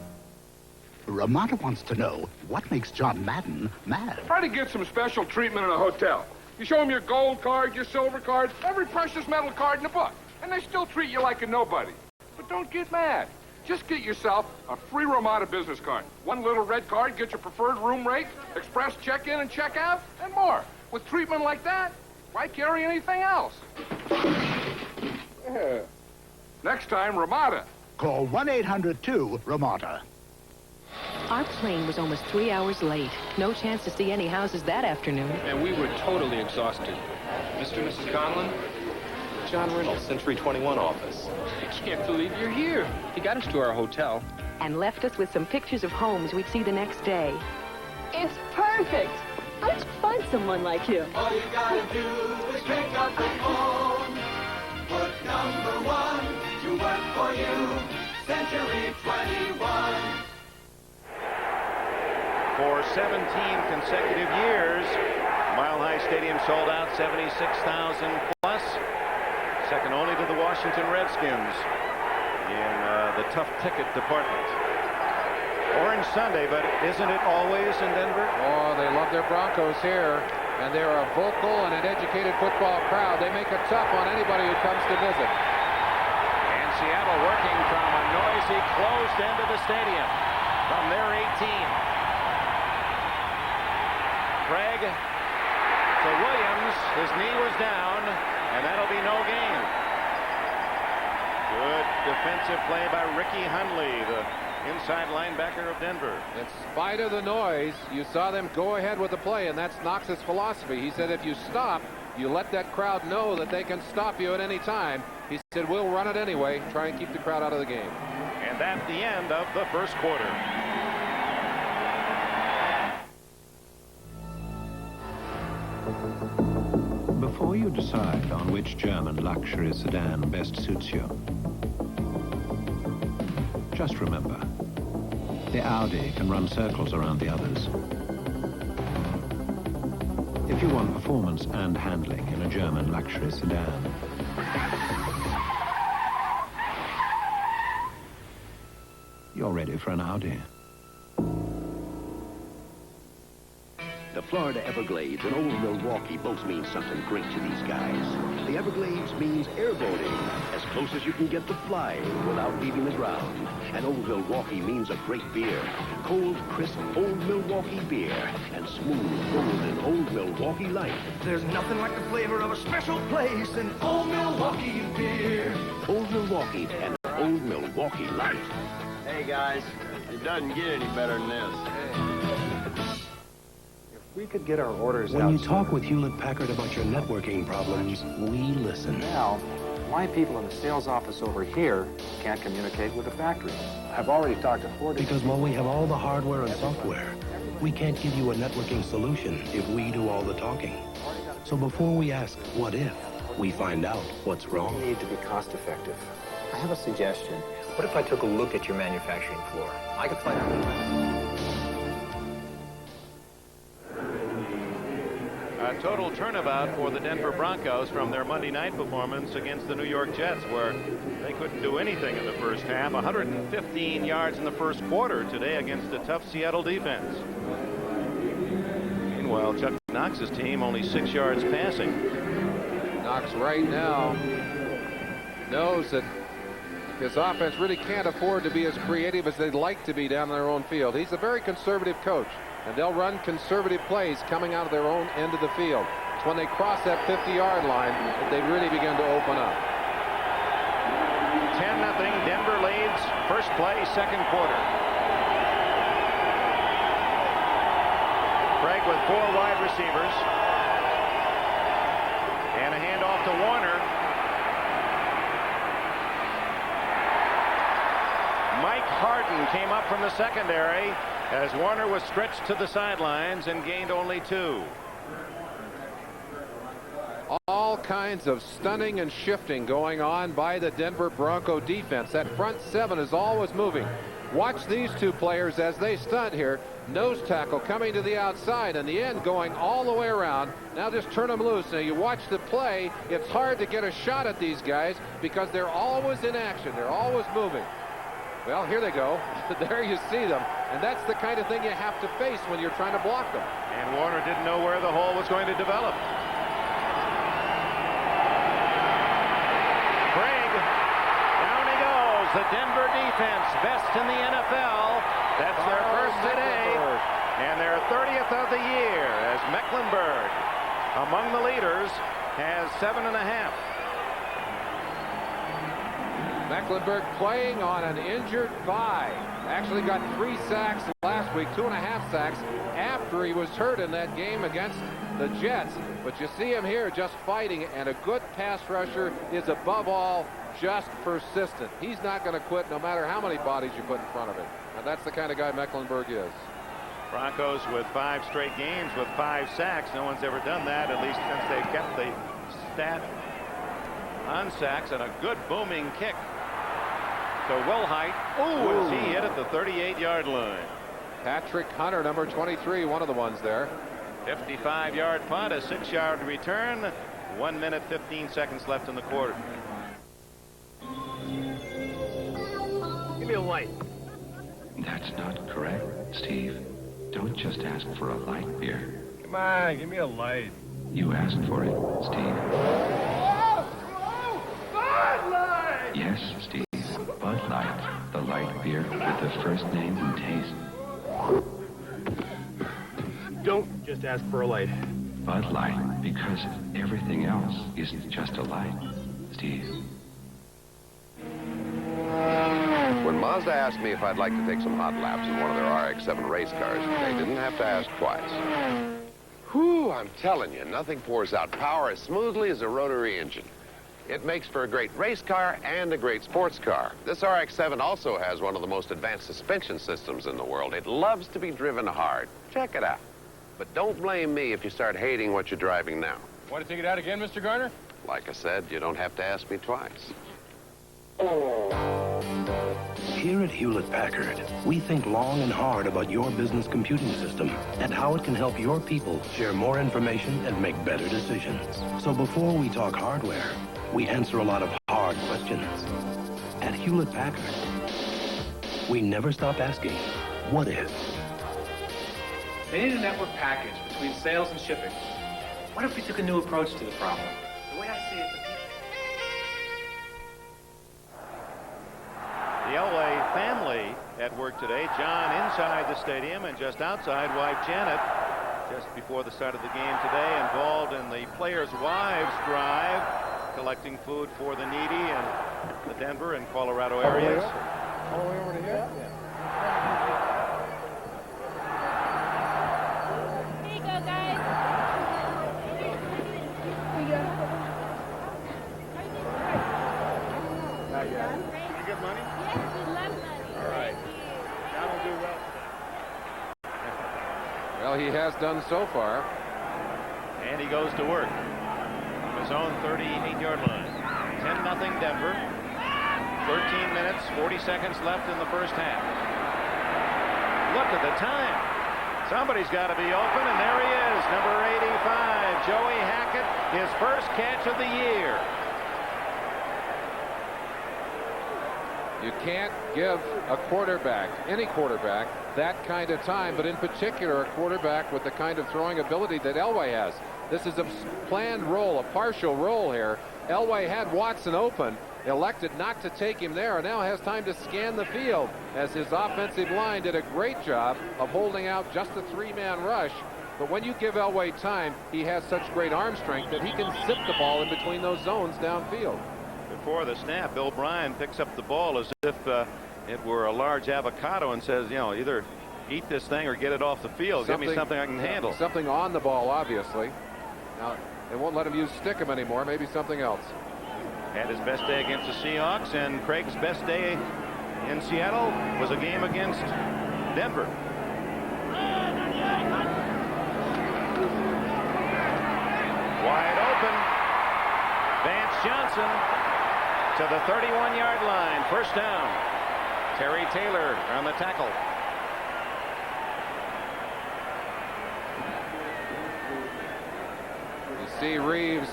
Ramada wants to know what makes John Madden mad. Try to get some special treatment in a hotel. You show them your gold card, your silver card, every precious metal card in the book, and they still treat you like a nobody. But don't get mad. Just get yourself a free Ramada business card. One little red card gets your preferred room rate, express check-in and check-out, and more. With treatment like that, why carry anything else? Yeah. Next time, Ramada. Call 1-800-2-RAMADA. Our plane was almost 3 hours late. No chance to see any houses that afternoon. And we were totally exhausted. Mr. and Mrs. Conlon? John Reynolds, Century 21 office. I can't believe you're here. He got us to our hotel. And left us with some pictures of homes we'd see the next day. It's perfect. How did you find someone like him? All you gotta do is pick up the phone. Put number 1 to work for you. Century 21. For 17 consecutive years, Mile High Stadium sold out 76,000 plus. Second only to the Washington Redskins in the tough ticket department. Orange Sunday, but isn't it always in Denver? Oh, they love their Broncos here, and they're a vocal and an educated football crowd. They make it tough on anybody who comes to visit. And Seattle working from a noisy closed end of the stadium from their 18. Craig to Williams. His knee was down, and that'll be no gain. Good defensive play by Ricky Hundley, the inside linebacker of Denver. In spite of the noise, you saw them go ahead with the play, and that's Knox's philosophy. He said if you stop, you let that crowd know that they can stop you at any time. He said, we'll run it anyway, try and keep the crowd out of the game. And that's the end of the first quarter. Before you decide on which German luxury sedan best suits you, just remember, the Audi can run circles around the others. If you want performance and handling in a German luxury sedan, you're ready for an Audi. The Florida Everglades and Old Milwaukee both mean something great to these guys. The Everglades means airboating, as close as you can get to flying without leaving the ground. And Old Milwaukee means a great beer. Cold, crisp Old Milwaukee beer and smooth, golden Old Milwaukee Light. There's nothing like the flavor of a special place in Old Milwaukee beer. Old Milwaukee and Old Milwaukee Light. Hey guys, it doesn't get any better than this. We could get our orders out. When you talk with Hewlett-Packard about your networking problems, we listen. Now, my people in the sales office over here can't communicate with the factory. I've already talked to Ford. Because while we have all the hardware and software, we can't give you a networking solution if we do all the talking. So before we ask, what if, we find out what's wrong. We need to be cost effective. I have a suggestion. What if I took a look at your manufacturing floor? I could find out. A total turnabout for the Denver Broncos from their Monday night performance against the New York Jets, where they couldn't do anything in the first half. 115 yards in the first quarter today against a tough Seattle defense. Meanwhile, Chuck Knox's team only 6 yards passing. Knox right now knows that his offense really can't afford to be as creative as they'd like to be down in their own field. He's a very conservative coach, and they'll run conservative plays coming out of their own end of the field. It's when they cross that 50-yard line that they really begin to open up. 10-0, Denver leads. First play, second quarter. Craig with 4 wide receivers. And a handoff to Warner. Mike Harden came up from the secondary as Warner was stretched to the sidelines and gained only 2. All kinds of stunning and shifting going on by the Denver Bronco defense. That front 7 is always moving. Watch these 2 players as they stunt here. Nose tackle coming to the outside, and the end going all the way around. Now just turn them loose. Now you watch the play. It's hard to get a shot at these guys because they're always in action. They're always moving. Well, here they go. There you see them. And that's the kind of thing you have to face when you're trying to block them. And Warner didn't know where the hole was going to develop. Craig, down he goes. The Denver defense, best in the NFL. That's their first today. And their 30th of the year as Mecklenburg, among the leaders, has 7.5. Mecklenburg playing on an injured thigh. Actually got 3 sacks last week, 2.5 sacks after he was hurt in that game against the Jets. But you see him here just fighting, and a good pass rusher is above all just persistent. He's not going to quit no matter how many bodies you put in front of him. And that's the kind of guy Mecklenburg is. Broncos with 5 straight games with 5 sacks. No one's ever done that, at least since they've kept the stat on sacks, and a good booming kick to Wilhite. Ooh, as he hit at the 38-yard line. Patrick Hunter, number 23, one of the ones there. 55-yard punt, a 6-yard return. 1 minute, 15 seconds left in the quarter. Give me a light. That's not correct, Steve. Don't just ask for a light beer. Come on, give me a light. You asked for it, Steve. Bud Light! Yes, Steve. Bud Light, the light beer with the first name and taste. Don't just ask for a light. Bud Light, because everything else isn't just a light, Steve. When Mazda asked me if I'd like to take some hot laps in one of their RX-7 race cars, they didn't have to ask twice. Whew, I'm telling you, nothing pours out power as smoothly as a rotary engine. It makes for a great race car and a great sports car. This RX-7 also has one of the most advanced suspension systems in the world. It loves to be driven hard. Check it out. But don't blame me if you start hating what you're driving now. Want to take it out again, Mr. Garner? Like I said, you don't have to ask me twice. Here at Hewlett-Packard, we think long and hard about your business computing system and how it can help your people share more information and make better decisions. So before we talk hardware, we answer a lot of hard questions. At Hewlett-Packard, we never stop asking, what if? They need a network package between sales and shipping. What if we took a new approach to the problem? The way I see it, The Elway family at work today. John inside the stadium and just outside, wife Janet, just before the start of the game today, involved in the players' wives' drive, collecting food for the needy in the Denver and Colorado areas. All the way over to here? Here you go, guys. Not yet. Did you get money? Yes, we love money. All right. John will do well today. Well, he has done so far. And he goes to work. His own 38-yard line. 10-0 Denver. 13 minutes, 40 seconds left in the first half. Look at the time. Somebody's got to be open, and there he is, number 85, Joey Hackett, his first catch of the year. You can't give a quarterback, any quarterback, that kind of time, but in particular a quarterback with the kind of throwing ability that Elway has. This is a planned roll, a partial roll here. Elway had Watson open, elected not to take him there, and now has time to scan the field as his offensive line did a great job of holding out just a three-man rush. But when you give Elway time, he has such great arm strength that he can zip the ball in between those zones downfield. Before the snap, Bill Bryan picks up the ball as if it were a large avocado and says, you know, either eat this thing or get it off the field. Give me something I can handle. Something on the ball, obviously. Now, they won't let him use stickum anymore. Maybe something else. Had his best day against the Seahawks, and Craig's best day in Seattle was a game against Denver. Wide open. Vance Johnson to the 31-yard line. First down. Terry Taylor on the tackle. You see Reeves.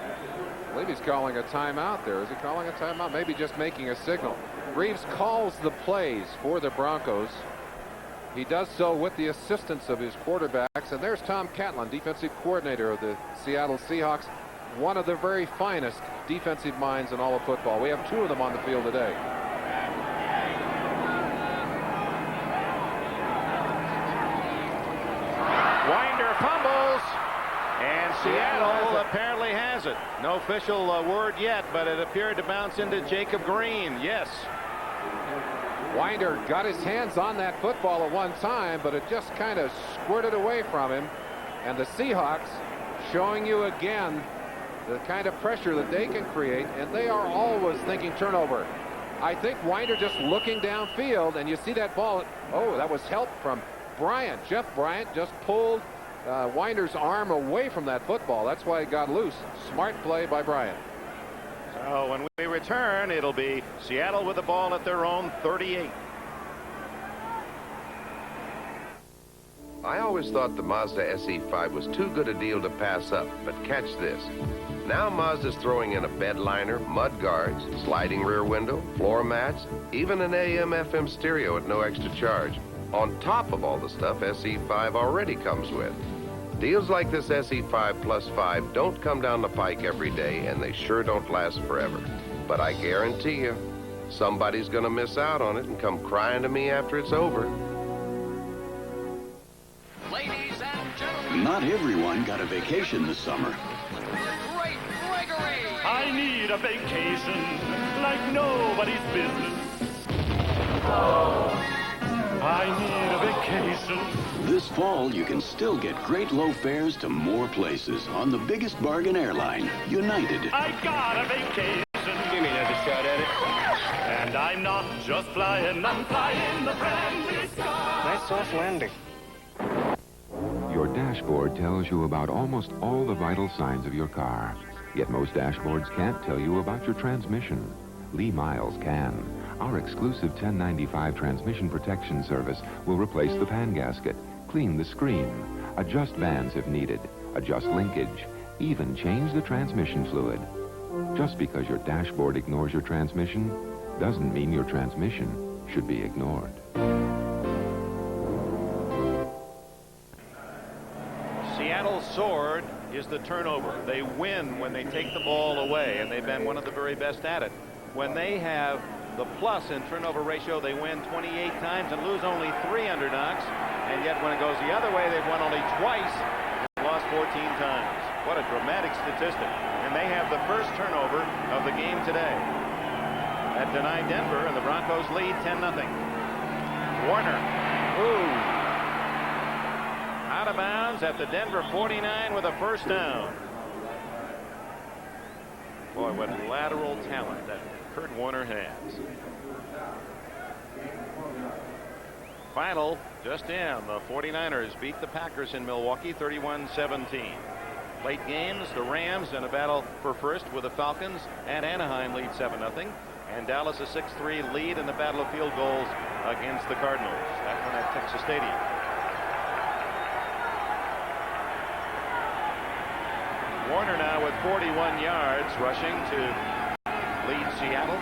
I believe he's calling a timeout there. Is he calling a timeout? Maybe just making a signal. Reeves calls the plays for the Broncos. He does so with the assistance of his quarterbacks. And there's Tom Catlin, defensive coordinator of the Seattle Seahawks. One of the very finest defensive minds in all of football. We have two of them on the field today. Winder fumbles, and Seattle apparently has it. No official word yet, but it appeared to bounce into Jacob Green. Yes. Winder got his hands on that football at one time, but it just kind of squirted away from him. And the Seahawks showing you again the kind of pressure that they can create, and they are always thinking turnover. I think Winder just looking downfield, and you see that ball. Oh, that was help from Bryant. Jeff Bryant just pulled Winder's arm away from that football. That's why it got loose. Smart play by Bryant. So when we return, it'll be Seattle with the ball at their own 38. I always thought the Mazda SE5 was too good a deal to pass up, but catch this. Now Mazda's throwing in a bed liner, mud guards, sliding rear window, floor mats, even an AM/FM stereo at no extra charge, on top of all the stuff SE5 already comes with. Deals like this SE5 Plus 5 don't come down the pike every day, and they sure don't last forever. But I guarantee you, somebody's going to miss out on it and come crying to me after it's over. Ladies and gentlemen, Not everyone got a vacation this summer. Great Gregory! I need a vacation like nobody's business. I need a vacation vacation. This fall, you can still get great low fares to more places on the biggest bargain airline, United. I got a vacation. Give me another shot at it. And I'm not just flying, I'm flying the friendly sky. Nice soft landing. Your dashboard tells you about almost all the vital signs of your car. Yet most dashboards can't tell you about your transmission. Lee Miles can. Our exclusive $10.95 transmission protection service will replace the pan gasket, clean the screen, adjust bands if needed, adjust linkage, even change the transmission fluid. Just because your dashboard ignores your transmission doesn't mean your transmission should be ignored. Seattle's sword is the turnover. They win when they take the ball away, and they've been one of the very best at it. When they have the plus in turnover ratio, they win 28 times and lose only 3 under Knox. And yet when it goes the other way, they've won only twice and lost 14 times. What a dramatic statistic. And they have the first turnover of the game today. That denied Denver, and the Broncos lead 10-0. Warner. Ooh. Out of bounds at the Denver 49 with a first down. Boy, what lateral talent that Kurt Warner has. Final just in. The 49ers beat the Packers in Milwaukee 31-17. Late games, the Rams in a battle for first with the Falcons, and Anaheim lead 7-0. And Dallas a 6-3 lead in the battle of field goals against the Cardinals. That one at Texas Stadium. Warner now with 41 yards rushing to lead Seattle.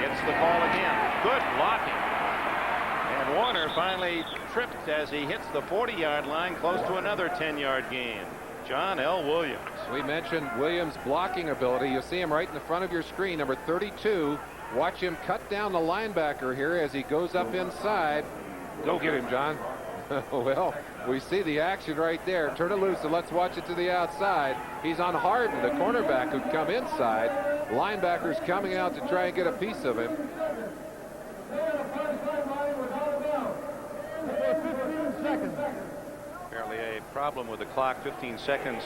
Gets the call again. Good blocking. And Warner finally tripped as he hits the 40-yard line, close to another 10-yard gain. John L. Williams. We mentioned Williams' blocking ability. You see him right in the front of your screen, number 32. Watch him cut down the linebacker here as he goes up inside. Go get him, John. Well, we see the action right there. Turn it loose, and let's watch it to the outside. He's on Harden, the cornerback, who'd come inside. Linebacker's coming out to try and get a piece of him. Apparently a problem with the clock. 15 seconds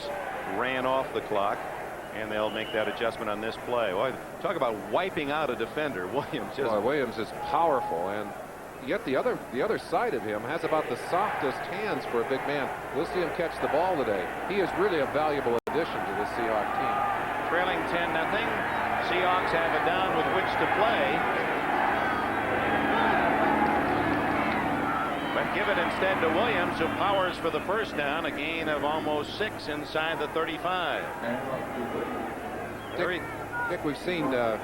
ran off the clock, and they'll make that adjustment on this play. Boy, talk about wiping out a defender. Williams is powerful, and yet the other side of him has about the softest hands for a big man. We'll see him catch the ball today. He is really a valuable addition to this Seahawks team. Trailing 10-0. Seahawks have a down with which to play. But give it instead to Williams, who powers for the first down, a gain of almost 6 inside the 35. Dick, we've seen the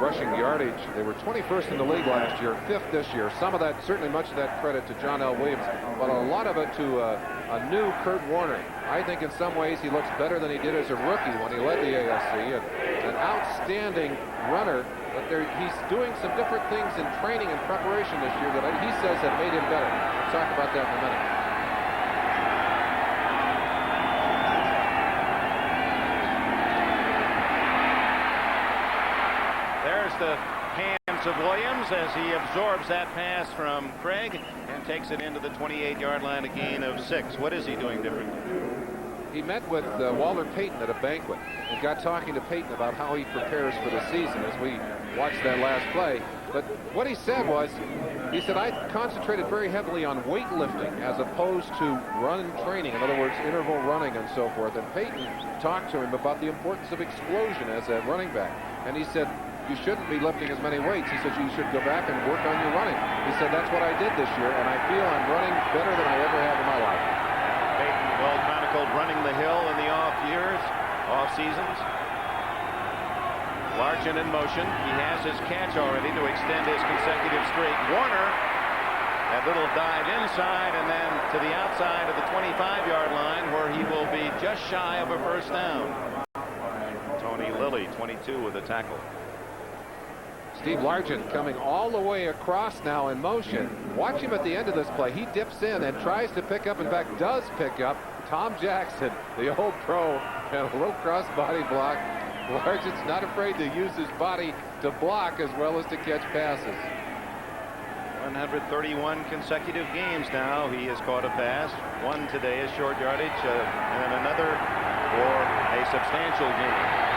rushing yardage. They were 21st in the league last year, 5th this year. Some of that, certainly much of that credit to John L. Williams, but a lot of it to a new Kurt Warner. I think in some ways he looks better than he did as a rookie when he led the AFC. An outstanding runner, but he's doing some different things in training and preparation this year that he says have made him better. We'll talk about that in a minute. There's the hands of Williams as he absorbs that pass from Craig and takes it into the 28-yard line, a gain of 6. What is he doing differently? He met with Walter Payton at a banquet and got talking to Payton about how he prepares for the season as we watched that last play. But what he said was, he said, I concentrated very heavily on weightlifting as opposed to run training, in other words, interval running and so forth. And Payton talked to him about the importance of explosion as a running back. And he said, you shouldn't be lifting as many weights. He said, you should go back and work on your running. He said, that's what I did this year, and I feel I'm running better than I ever have in my life. Payton, well chronicled, running the hill in the off seasons. Larkin in motion. He has his catch already to extend his consecutive streak. Warner, that little dive inside and then to the outside of the 25-yard line where he will be just shy of a first down. Tony Lilly, 22 with a tackle. Steve Largent coming all the way across now in motion. Watch him at the end of this play. He dips in and tries to pick up, in fact, does pick up Tom Jackson, the old pro, and a little cross-body block. Largent's not afraid to use his body to block as well as to catch passes. 131 consecutive games now. He has caught a pass. One today is short yardage, and another for a substantial gain.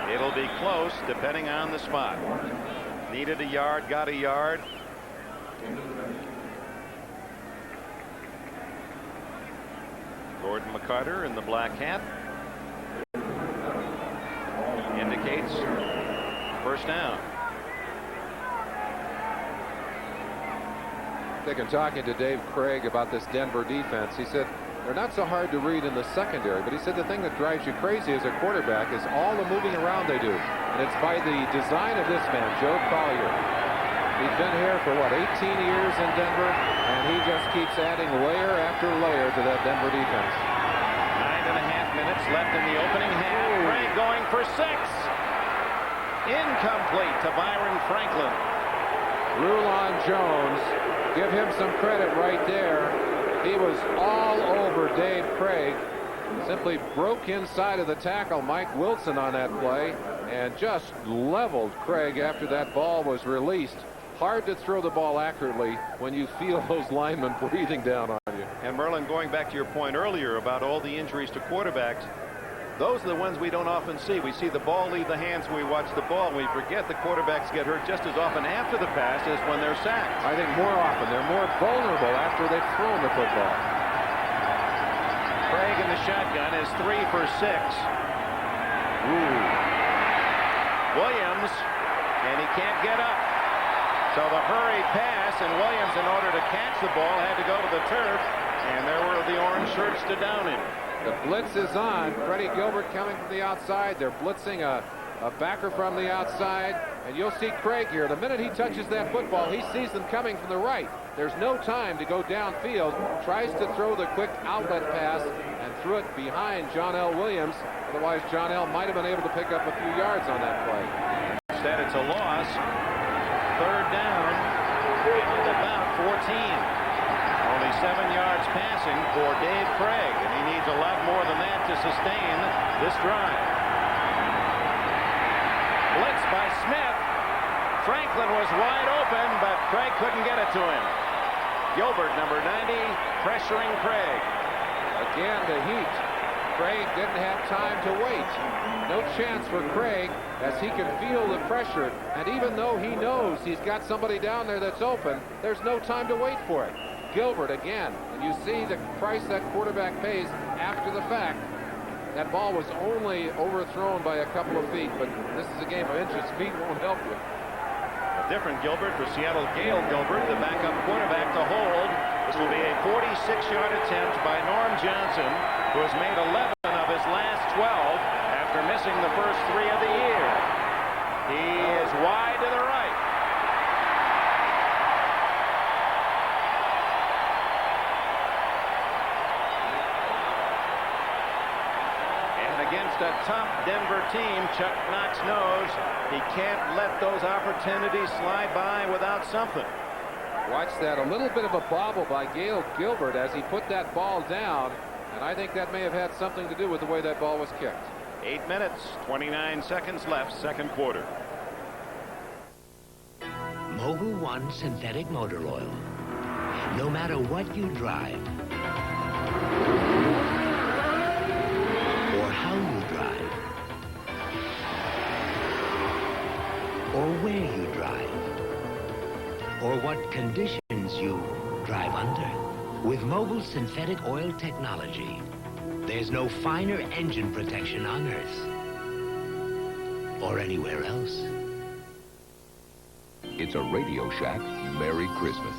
It'll be close depending on the spot. Needed a yard, got a yard. Gordon McCarter in the black hat indicates first down. Thinking, talking to Dave Craig about this Denver defense, he said they're not so hard to read in the secondary, but he said the thing that drives you crazy as a quarterback is all the moving around they do. And it's by the design of this man, Joe Collier. He's been here for, what, 18 years in Denver, and he just keeps adding layer after layer to that Denver defense. 9.5 minutes left in the opening half. Craig going for 6. Incomplete to Byron Franklin. Rulon Jones, give him some credit right there. He was all over Dave Craig. Simply broke inside of the tackle, Mike Wilson, on that play, and just leveled Craig after that ball was released. Hard to throw the ball accurately when you feel those linemen breathing down on you. And Merlin, going back to your point earlier about all the injuries to quarterbacks, those are the ones we don't often see. We see the ball leave the hands when we watch the ball. We forget the quarterbacks get hurt just as often after the pass as when they're sacked. I think more often they're more vulnerable after they've thrown the football. Craig in the shotgun is 3 for 6. Ooh. Williams, and he can't get up. So the hurried pass, and Williams, in order to catch the ball, had to go to the turf, and there were the orange shirts to down him. The blitz is on. Freddie Gilbert coming from the outside. They're blitzing a backer from the outside. And you'll see Craig here. The minute he touches that football, he sees them coming from the right. There's no time to go downfield. Tries to throw the quick outlet pass and threw it behind John L. Williams. Otherwise, John L. might have been able to pick up a few yards on that play. Instead, it's a loss. Third down and about 14. Only 7 yards passing for Dave Craig, and he needs a lot more than that to sustain this drive. Blitz by Smith. Franklin was wide open, but Craig couldn't get it to him. Gilbert, number 90, pressuring Craig. Again, the heat. Craig didn't have time to wait. No chance for Craig as he can feel the pressure, and even though he knows he's got somebody down there that's open, there's no time to wait for it. Gilbert again, and you see the price that quarterback pays after the fact. That ball was only overthrown by a couple of feet, but this is a game of inches. Feet won't help you. A different Gilbert for Seattle. Gail Gilbert, the backup quarterback, to hold. This will be a 46-yard attempt by Norm Johnson, who has made 11 of his last 12 after missing the first 3 of the year. He is wide to the right. Against a top Denver team, Chuck Knox knows he can't let those opportunities slide by without something. Watch that, a little bit of a bobble by Gail Gilbert as he put that ball down, and I think that may have had something to do with the way that ball was kicked. 8 minutes, 29 seconds left, second quarter. Mobil 1 synthetic motor oil. No matter what you drive, or how you drive, or where you drive, or what conditions you drive under. With Mobil synthetic oil technology, there's no finer engine protection on Earth or anywhere else. It's a Radio Shack Merry Christmas.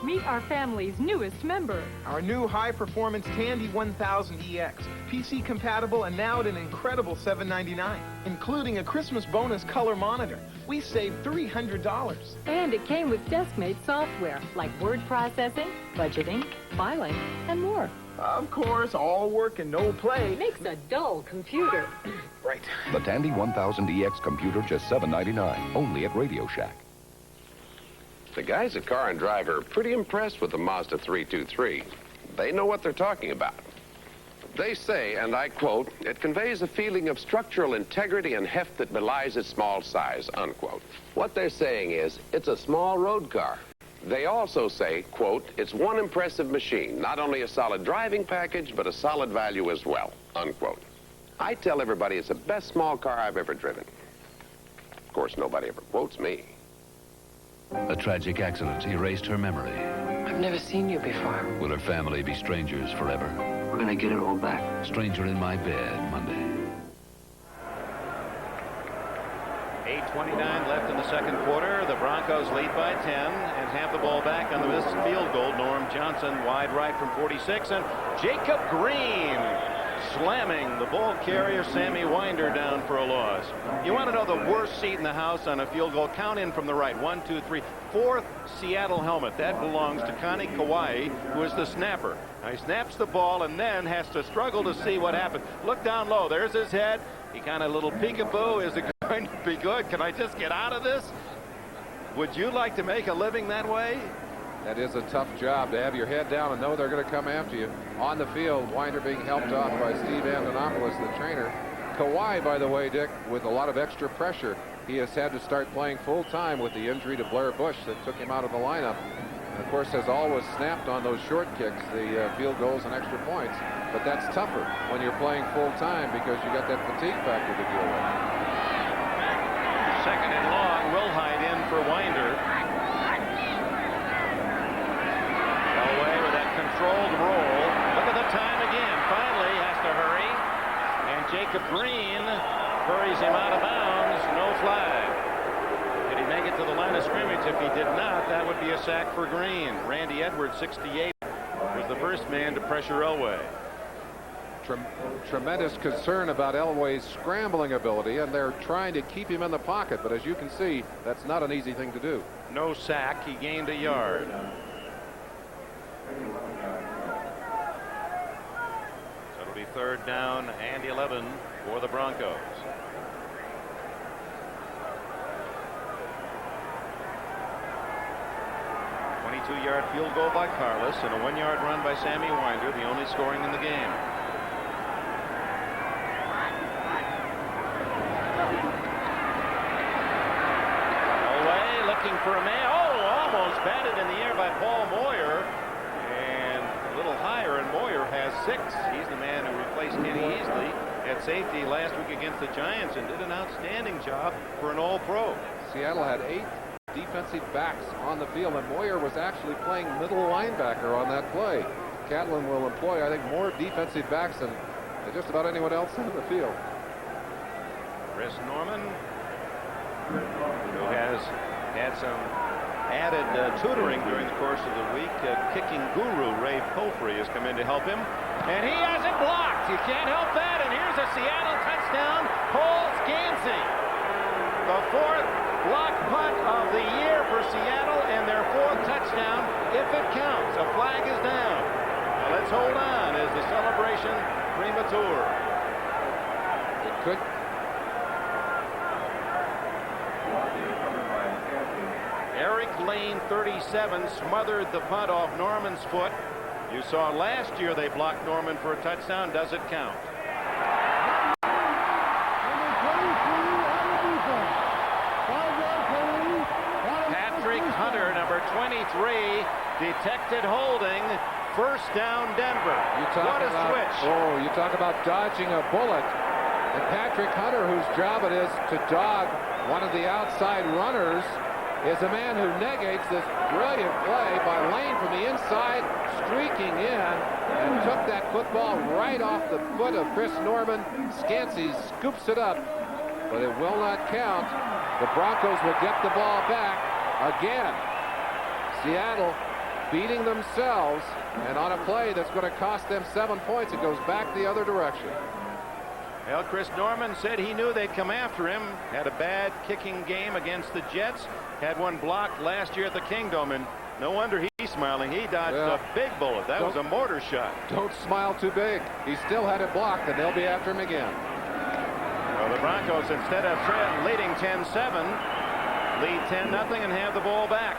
Meet our family's newest member. Our new high-performance Tandy 1000 EX. PC compatible and now at an incredible $799, including a Christmas bonus color monitor. We saved $300. And it came with DeskMate software like word processing, budgeting, filing, and more. Of course, all work and no play. Makes a dull computer. Right. The Tandy 1000 EX computer, just $799, only at Radio Shack. The guys at Car and Drive are pretty impressed with the Mazda 323. They know what they're talking about. They say, and I quote, "It conveys a feeling of structural integrity and heft that belies its small size," unquote. What they're saying is, it's a small road car. They also say, quote, "It's one impressive machine, not only a solid driving package, but a solid value as well," unquote. I tell everybody it's the best small car I've ever driven. Of course, nobody ever quotes me. A tragic accident erased her memory. I've never seen you before. Will her family be strangers forever? We're gonna get it all back. Stranger in My Bed, Monday. 8:29 left in the second quarter. The Broncos lead by 10 and have the ball back on the missed field goal. Norm Johnson wide right from 46, and Jacob Green slamming the ball carrier Sammy Winder down for a loss. You want to know the worst seat in the house on a field goal? Count in from the right. 1, 2, 3. Fourth Seattle helmet. That belongs to Connie Kauai, who is the snapper. Now he snaps the ball and then has to struggle to see what happened. Look down low. There's his head. He kind of a little peekaboo. Is it going to be good? Can I just get out of this? Would you like to make a living that way? That is a tough job, to have your head down and know they're going to come after you. On the field, Winder being helped off by Steve Antonopoulos, the trainer. Kawhi, by the way, Dick, with a lot of extra pressure. He has had to start playing full-time with the injury to Blair Bush that took him out of the lineup. And, of course, has always snapped on those short kicks, the field goals and extra points. But that's tougher when you're playing full-time because you got that fatigue factor to deal with. Second and long. Wilhide in for Winder. Controlled roll. Look at the time again. Finally has to hurry. And Jacob Green hurries him out of bounds. No flag. Did he make it to the line of scrimmage? If he did not, that would be a sack for Green. Randy Edwards, 68, was the first man to pressure Elway. Tremendous concern about Elway's scrambling ability, and they're trying to keep him in the pocket. But as you can see, that's not an easy thing to do. No sack. He gained a yard. So it'll be third down and 11 for the Broncos. Yard field goal by Carlos and a 1-yard run by Sammy Winder, the only scoring in the game. Away looking for a man. Oh, almost batted in the air by Paul Moyer, and a little higher, and Moyer has 6. He's the man who replaced Kenny Easley at safety last week against the Giants and did an outstanding job for an All-Pro. Seattle had 8 defensive backs on the field, and Moyer was actually playing middle linebacker on that play. Catlin will employ, I think, more defensive backs than just about anyone else on the field. Chris Norman, who has had some added tutoring during the course of the week. Kicking guru Ray Pelfrey has come in to help him, and he has it blocked. You can't help that, and here's a Seattle touchdown. Paul Scansey, the 4th block punt of the year for Seattle, and their 4th touchdown, if it counts. A flag is down. Now let's hold on. Is the celebration premature? It could. Eric Lane, 37, smothered the punt off Norman's foot. You saw last year they blocked Norman for a touchdown. Does it count? Hunter, number 23, detected holding. First down, Denver. What a switch. Oh, you talk about dodging a bullet. And Patrick Hunter, whose job it is to dog one of the outside runners, is a man who negates this brilliant play by Lane from the inside, streaking in, and took that football right off the foot of Chris Norman. Scansey scoops it up, but it will not count. The Broncos will get the ball back. Again, Seattle beating themselves, and on a play that's going to cost them 7 points, it goes back the other direction. Well, Chris Norman said he knew they'd come after him. Had a bad kicking game against the Jets. Had one blocked last year at the Kingdom, and no wonder he's smiling. He dodged a big bullet. That was a mortar shot. Don't smile too big. He still had it blocked, and they'll be after him again. Well, the Broncos, instead of leading 10-7, lead 10-0 and have the ball back.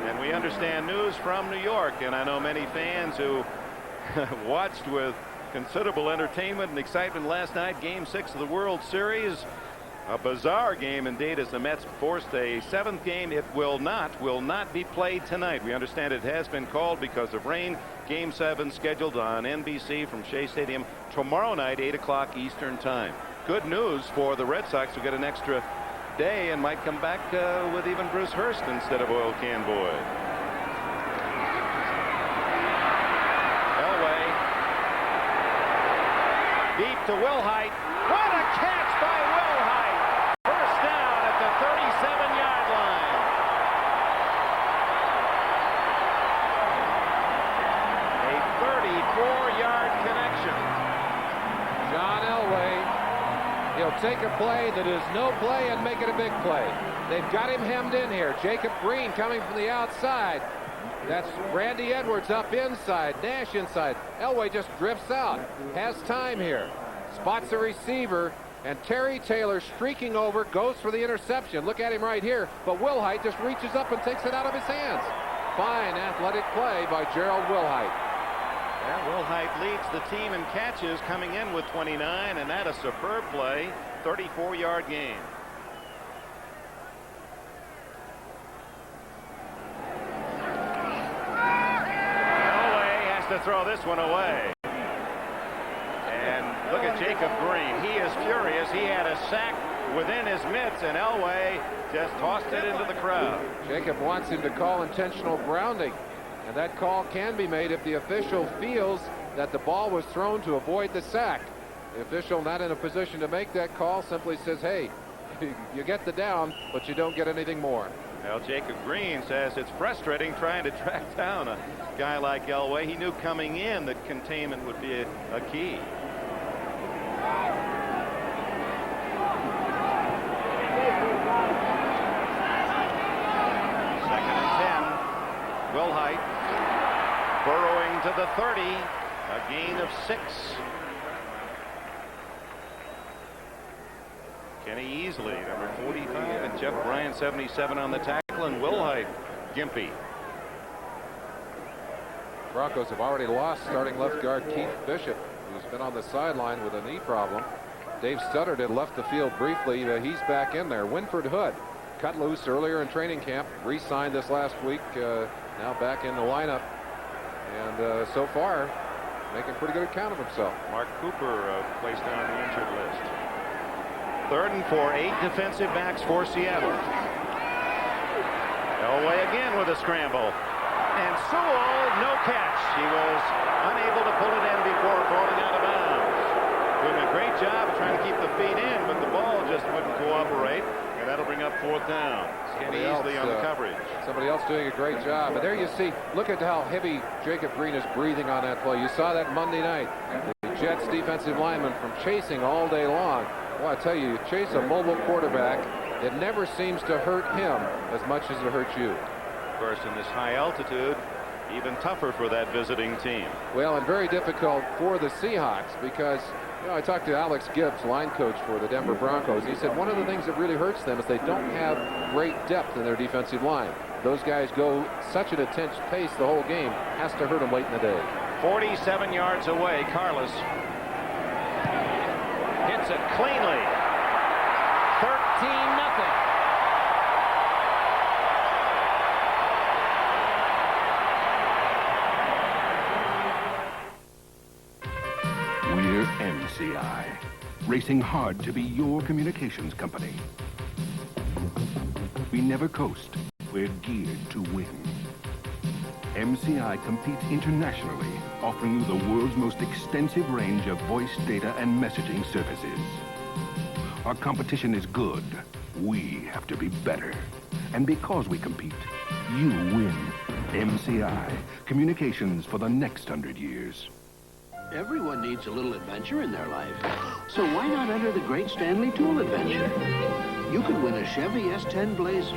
And we understand news from New York, and I know many fans who watched with Considerable entertainment and excitement last night. Game 6 of the World Series. A bizarre game indeed as the Mets forced a 7th game. It will not be played tonight. We understand it has been called because of rain. Game 7 scheduled on NBC from Shea Stadium tomorrow night, 8 o'clock Eastern Time. Good news for the Red Sox, who get an extra day and might come back with even Bruce Hurst instead of Oil Can Boyd. Elway. Deep to Wilhite. What a catch by Wilhite! First down at the 37-yard line. A 34-yard connection. John Elway, he'll take a play that is no play and make it a big play. They've got him hemmed in here. Jacob Green coming from the outside. That's Randy Edwards up inside. Nash inside. Elway just drifts out. Has time here. Spots a receiver. And Terry Taylor streaking over, goes for the interception. Look at him right here. But Wilhite just reaches up and takes it out of his hands. Fine athletic play by Gerald Wilhite. Yeah, Wilhite leads the team in catches, coming in with 29, and that a superb play. 34-yard gain. Elway has to throw this one away. And look at Jacob Green. He is furious. He had a sack within his mitts, and Elway just tossed it into the crowd. Jacob wants him to call intentional grounding, and that call can be made if the official feels that the ball was thrown to avoid the sack. The official not in a position to make that call simply says, hey, you get the down, but you don't get anything more. Well, Jacob Green says it's frustrating trying to track down a guy like Elway. He knew coming in that containment would be a key. Second and 10. Wilhite burrowing to the 30. A gain of 6. Kenny Easley, number 45, and Jeff Bryant, 77 on the tackle, and Wilhite, gimpy. Broncos have already lost starting left guard Keith Bishop, who's been on the sideline with a knee problem. Dave Studdard had left the field briefly. He's back in there. Winford Hood, cut loose earlier in training camp, re-signed this last week, now back in the lineup. And so far, making pretty good account of himself. Mark Cooper placed on the injured list. 3rd and 4, 8 defensive backs for Seattle. Elway again with a scramble. And Sewell, no catch. He was unable to pull it in before falling out of bounds. Doing a great job of trying to keep the feet in, but the ball just wouldn't cooperate. And that'll bring up 4th down. Kenny Easley on the coverage. Somebody else doing a great job. And there you see, look at how heavy Jacob Green is breathing on that play. You saw that Monday night. The Jets defensive lineman from chasing all day long. Well, I tell you, chase a mobile quarterback, it never seems to hurt him as much as it hurts you. Of course, in this high altitude, even tougher for that visiting team. Well, and very difficult for the Seahawks because, you know, I talked to Alex Gibbs, line coach for the Denver Broncos. He said one of the things that really hurts them is they don't have great depth in their defensive line. Those guys go such an intense pace the whole game, has to hurt them late in the day. 47 yards away, Carlos hits it cleanly. 13-0. We're MCI, racing hard to be your communications company. We never coast. We're geared to win. MCI competes internationally, offering you the world's most extensive range of voice, data, and messaging services. Our competition is good. We have to be better. And because we compete, you win. MCI, communications for the next 100 years. Everyone needs a little adventure in their life. So why not enter the Great Stanley Tool Adventure? You could win a Chevy S10 Blazer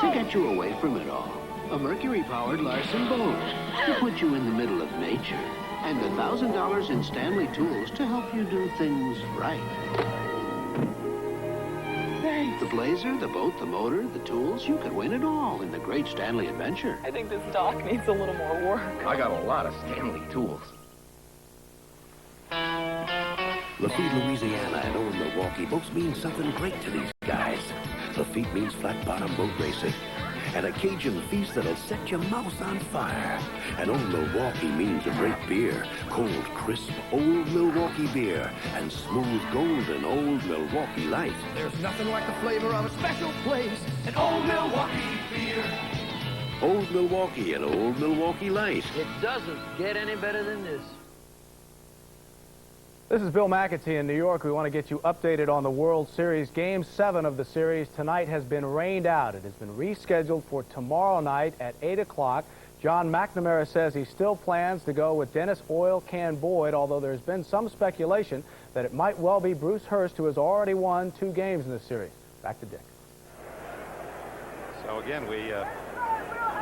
to get you away from it all. A Mercury-powered Larson boat to put you in the middle of nature. And $1,000 in Stanley tools to help you do things right. Thanks. The Blazer, the boat, the motor, the tools, you could win it all in the Great Stanley Adventure. I think this dock needs a little more work. I got a lot of Stanley tools. Lafitte, Louisiana and Old Milwaukee both mean something great to these guys. Lafitte means flat-bottom boat racing and a Cajun feast that'll set your mouth on fire. And Old Milwaukee means a great beer, cold, crisp, Old Milwaukee beer and smooth, golden Old Milwaukee Light. There's nothing like the flavor of a special place, an Old Milwaukee beer. Old Milwaukee and Old Milwaukee Light. It doesn't get any better than this. This is Bill McAtee in New York. We want to get you updated on the World Series. Game 7 of the series tonight has been rained out. It has been rescheduled for tomorrow night at 8 o'clock. John McNamara says he still plans to go with Dennis Oil Can Boyd, although there's been some speculation that it might well be Bruce Hurst, who has already won 2 games in the series. Back to Dick. So again, we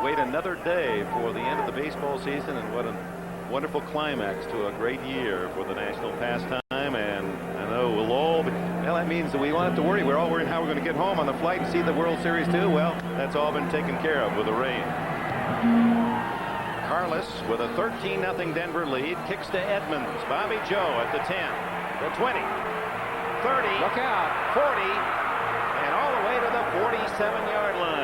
wait another day for the end of the baseball season, and what a wonderful climax to a great year for the national pastime. And I know we'll all be, well, that means that we won't have to worry. We're all worried how we're going to get home on the flight and see the World Series too. Well, that's all been taken care of with the rain. Carlos with a 13-0 Denver lead kicks to Edmonds. Bobby Joe at the 10, the 20, 30, look out, 40, and all the way to the 47-yard line.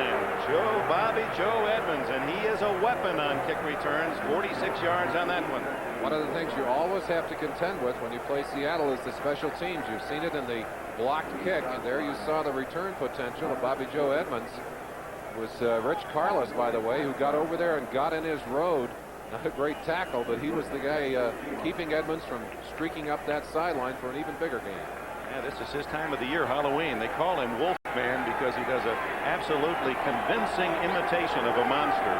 Bobby Joe Edmonds, and he is a weapon on kick returns. 46 yards on that one. One of the things you always have to contend with when you play Seattle is the special teams. You've seen it in the blocked kick, and there you saw the return potential of Bobby Joe Edmonds. It was Rich Carlos, by the way, who got over there and got in his road. Not a great tackle, but he was the guy keeping Edmonds from streaking up that sideline for an even bigger game. Yeah, this is his time of the year, Halloween. They call him Wolfman because he does an absolutely convincing imitation of a monster.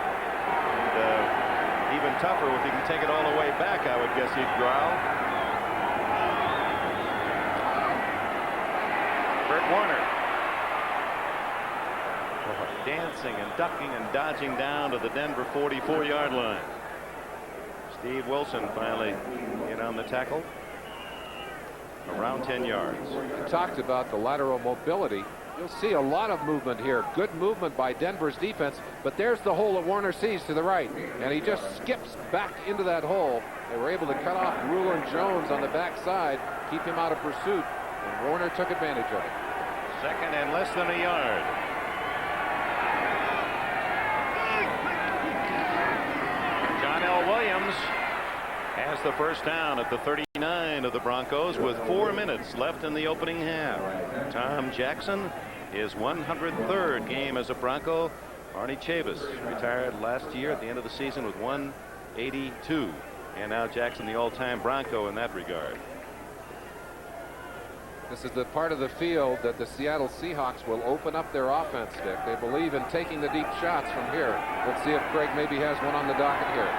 And even tougher if he can take it all the way back, I would guess he'd growl. Burt Warner. Dancing and ducking and dodging down to the Denver 44-yard line. Steve Wilson finally in on the tackle. Around 10 yards. We talked about the lateral mobility. You'll see a lot of movement here. Good movement by Denver's defense, but there's the hole that Warner sees to the right, and he just skips back into that hole. They were able to cut off Rule and Jones on the backside, keep him out of pursuit, and Warner took advantage of it. Second and less than a yard. John L. Williams has the first down at the 39 of the Broncos with 4 minutes left in the opening half. Tom Jackson, his 103rd game as a Bronco. Arnie Chavis retired last year at the end of the season with 182. And now Jackson, the all-time Bronco in that regard. This is the part of the field that the Seattle Seahawks will open up their offense, Dick. They believe in taking the deep shots from here. Let's see if Craig maybe has one on the docket here.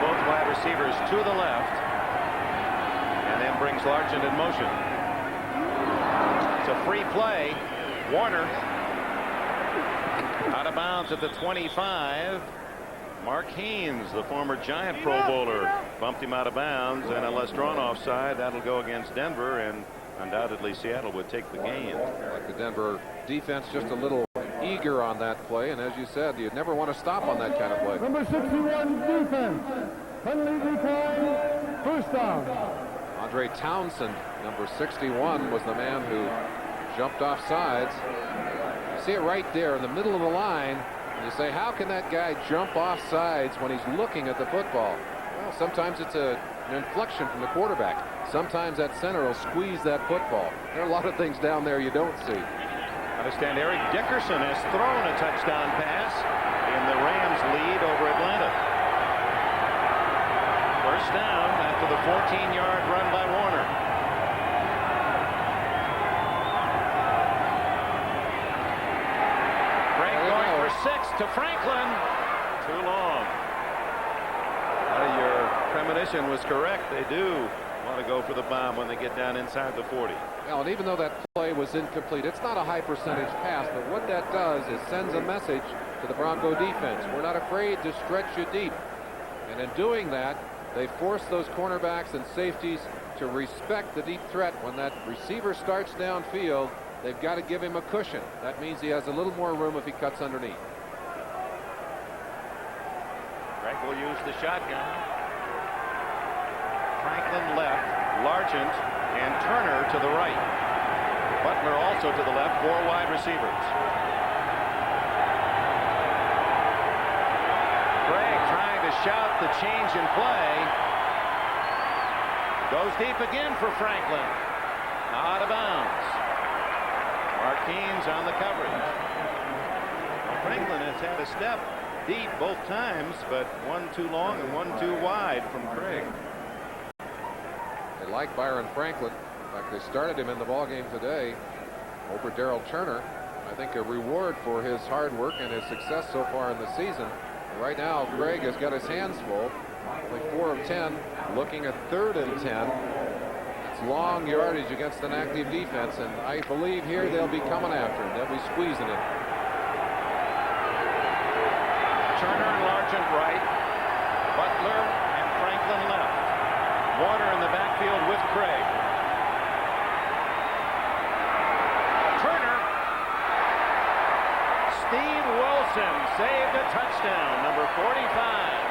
Both wide receivers to the left, and then brings Largent in motion. It's a free play. Warner out of bounds at the 25. Mark Haynes, the former Giant Pro Bowler, bumped him out of bounds, and unless drawn offside, that'll go against Denver, and undoubtedly Seattle would take the game. Like the Denver defense just a little eager on that play, and as you said, you'd never want to stop on that kind of play. Number 61 defense, penalty decline, first down. Andre Townsend, number 61, was the man who jumped off sides. You see it right there in the middle of the line, and you say, how can that guy jump off sides when he's looking at the football? Well, sometimes it's an inflection from the quarterback. Sometimes that center will squeeze that football. There are a lot of things down there you don't see. Understand Eric Dickerson has thrown a touchdown pass in the Rams' lead over Atlanta. First down after the 14-yard run by Warner. Frank going for 6 to Franklin. Too long. Your premonition was correct. They do want to go for the bomb when they get down inside the 40. Well, and even though that play was incomplete, it's not a high percentage pass, but what that does is sends a message to the Bronco defense. We're not afraid to stretch you deep. And in doing that, they force those cornerbacks and safeties to respect the deep threat. When that receiver starts downfield, they've got to give him a cushion. That means he has a little more room if he cuts underneath. Greg will use the shotgun. Franklin left, Largent and Turner to the right. Butler also to the left, 4 wide receivers. Craig trying to shout the change in play. Goes deep again for Franklin. Out of bounds. Marquines on the coverage. Well, Franklin has had a step deep both times, but one too long and one too wide from Craig. They like Byron Franklin. In fact, they started him in the ballgame today over Darrell Turner. I think a reward for his hard work and his success so far in the season. Right now, Craig has got his hands full. Only 4 of 10, looking at 3rd and 10. It's long yardage against an active defense, and I believe here they'll be coming after him. They'll be squeezing him. Turner and Largent right. Butler and Franklin left. Warner in the backfield with Craig. Turner. Steve Wilson saved a touchdown, number 45.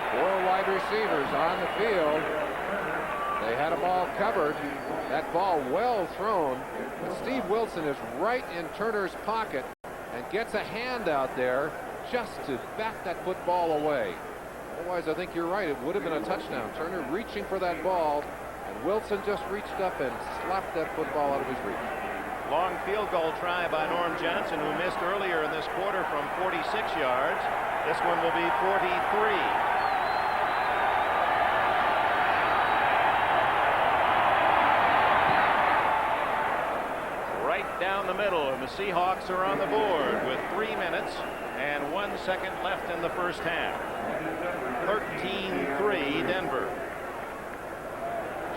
4 wide receivers on the field. They had a ball covered. That ball well thrown. But Steve Wilson is right in Turner's pocket and gets a hand out there just to back that football away. Otherwise, I think you're right. It would have been a touchdown. Turner reaching for that ball, and Wilson just reached up and slapped that football out of his reach. Long field goal try by Norm Johnson, who missed earlier in this quarter from 46 yards. This one will be 43. Down the middle, and the Seahawks are on the board with 3 minutes and 1 second left in the first half. 13-3 Denver.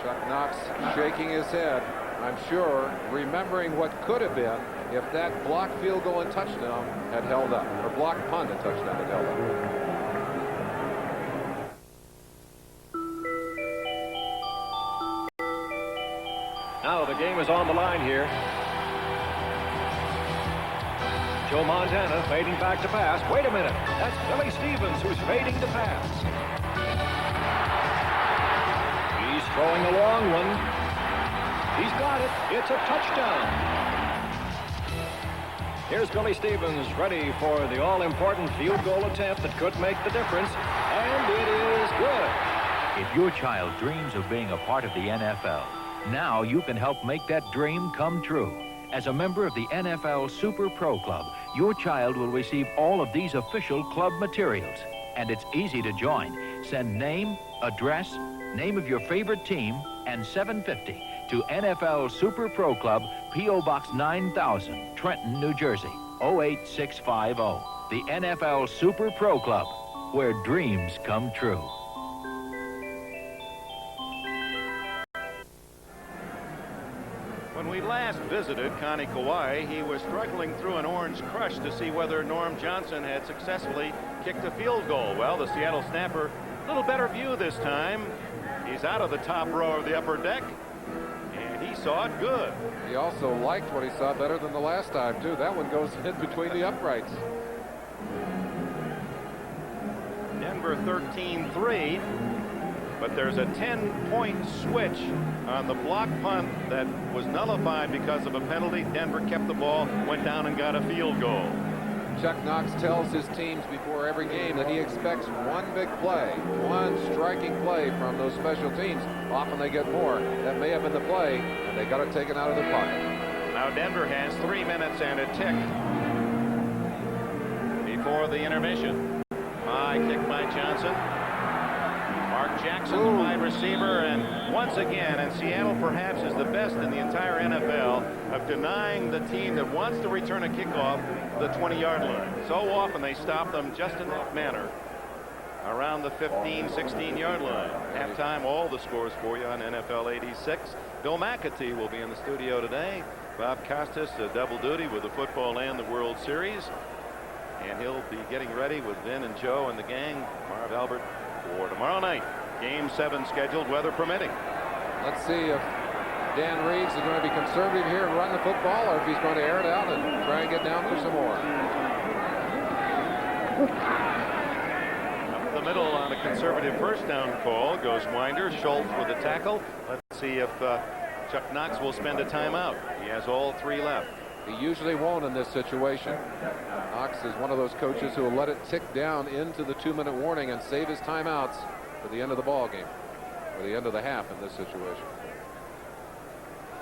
Chuck Knox shaking his head, I'm sure, remembering what could have been if that blocked field goal and touchdown had held up, or blocked punt and touchdown had held up. Now the game is on the line here. Joe Montana fading back to pass. Wait a minute. That's Billy Stevens who's fading to pass. He's throwing a long one. He's got it. It's a touchdown. Here's Billy Stevens ready for the all-important field goal attempt that could make the difference. And it is good. If your child dreams of being a part of the NFL, now you can help make that dream come true. As a member of the NFL Super Pro Club, your child will receive all of these official club materials. And it's easy to join. Send name, address, name of your favorite team, and $7.50 to NFL Super Pro Club, P.O. Box 9000, Trenton, New Jersey, 08650. The NFL Super Pro Club, where dreams come true. When we last visited Connie Kauai, he was struggling through an orange crush to see whether Norm Johnson had successfully kicked a field goal. Well, the Seattle snapper, a little better view this time. He's out of the top row of the upper deck, and he saw it good. He also liked what he saw better than the last time, too. That one goes in between the uprights. Denver 13-3. But there's a 10-point switch on the block punt that was nullified because of a penalty. Denver kept the ball, went down and got a field goal. Chuck Knox tells his teams before every game that he expects one big play, one striking play from those special teams. Often they get more. That may have been the play, and they got it taken out of their pocket. Now Denver has 3 minutes and a tick before the intermission. High kick by Johnson. Mark Jackson, the wide receiver, and once again, and Seattle perhaps is the best in the entire NFL of denying the team that wants to return a kickoff the 20-yard line. So often they stop them just in that manner around the 15, 16-yard line. Halftime, all the scores for you on NFL 86. Bill McAtee will be in the studio today. Bob Costas, a double duty with the football and the World Series. And he'll be getting ready with Vin and Joe and the gang, Marv Albert, for tomorrow night. Game 7 scheduled, weather permitting. Let's see if Dan Reeves is going to be conservative here and run the football, or if he's going to air it out and try and get down for some more. Up the the middle on a conservative first down call. Goes Winder. Schultz with a tackle. Let's see if Chuck Knox will spend a timeout. He has all 3 left. He usually won't in this situation. Knox is one of those coaches who will let it tick down into the 2-minute warning and save his timeouts for the end of the ball game, or the end of the half in this situation.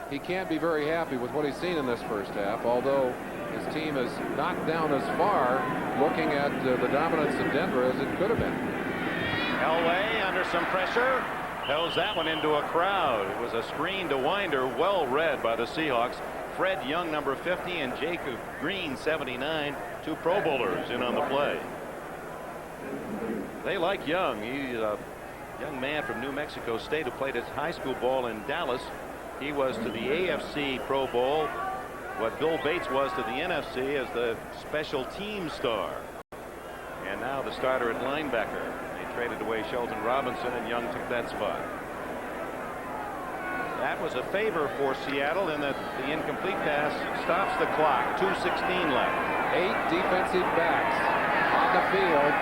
He can't be very happy with what he's seen in this first half, although his team is not down as far looking at the dominance of Denver as it could have been. Elway under some pressure. Tells that one into a crowd. It was a screen to Winder, well read by the Seahawks. Fred Young, number 50, and Jacob Green, 79, 2 Pro Bowlers in on the play. They like Young. He's a young man from New Mexico State who played his high school ball in Dallas. He was to the AFC Pro Bowl what Bill Bates was to the NFC as the special team star. And now the starter at linebacker. They traded away Shelton Robinson, and Young took that spot. That was a favor for Seattle in that the incomplete pass stops the clock. 2:16 left. 8 defensive backs on the field.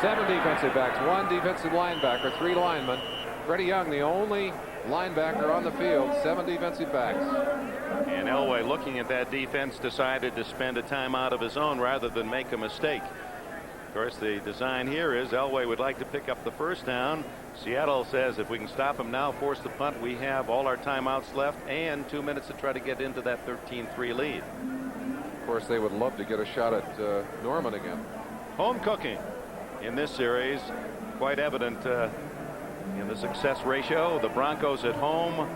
7 defensive backs, 1 defensive linebacker, 3 linemen. Freddie Young, the only linebacker on the field, 7 defensive backs. And Elway, looking at that defense, decided to spend a timeout of his own rather than make a mistake. Of course, the design here is Elway would like to pick up the first down. Seattle says if we can stop him now, force the punt, we have all our timeouts left and 2 minutes to try to get into that 13-3 lead. Of course, they would love to get a shot at Norman again. Home cooking in this series, quite evident in the success ratio. The Broncos at home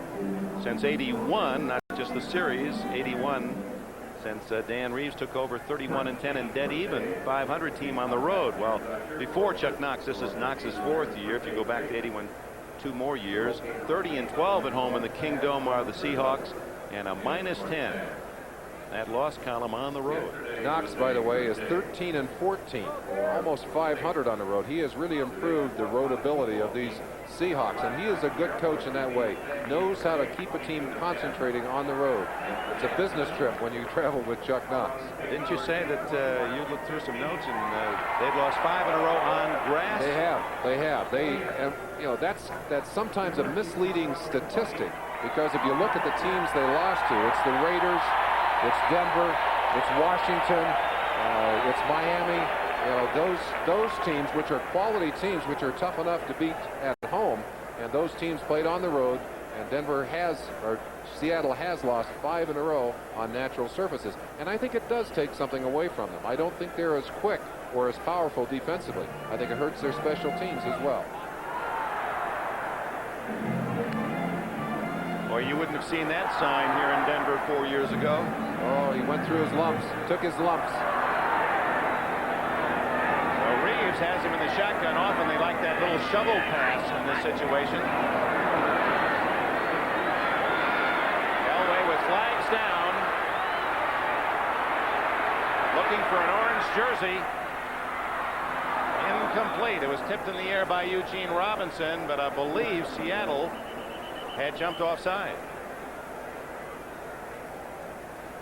since '81, not just the series, '81 since Dan Reeves took over, 31-10 and dead even 500 team on the road. Well, before Chuck Knox, this is Knox's 4th year. If you go back to '81, 2 more years. 30-12 at home in the Kingdome are the Seahawks, and a -10. That loss column on the road. Knox, by the way, is 13-14, almost 500 on the road. He has really improved the road ability of these Seahawks, and he is a good coach in that way. Knows how to keep a team concentrating on the road. It's a business trip when you travel with Chuck Knox. Didn't you say that you looked through some notes and they've lost 5 in a row on grass? They have. You know, that's sometimes a misleading statistic, because if you look at the teams they lost to, it's the Raiders, it's Denver, it's Washington, it's Miami. You know, those teams, which are quality teams, which are tough enough to beat at home, and those teams played on the road. And Seattle has lost 5 in a row on natural surfaces, and I think it does take something away from them. I don't think they're as quick or as powerful defensively. I think it hurts their special teams as well. Or you wouldn't have seen that sign here in Denver 4 years ago. Oh, he went through his lumps, took his lumps. Well, Reeves has him in the shotgun. Often they like that little shovel pass in this situation. Elway with flags down. Looking for an orange jersey. Incomplete. It was tipped in the air by Eugene Robinson, but I believe Seattle had jumped offside.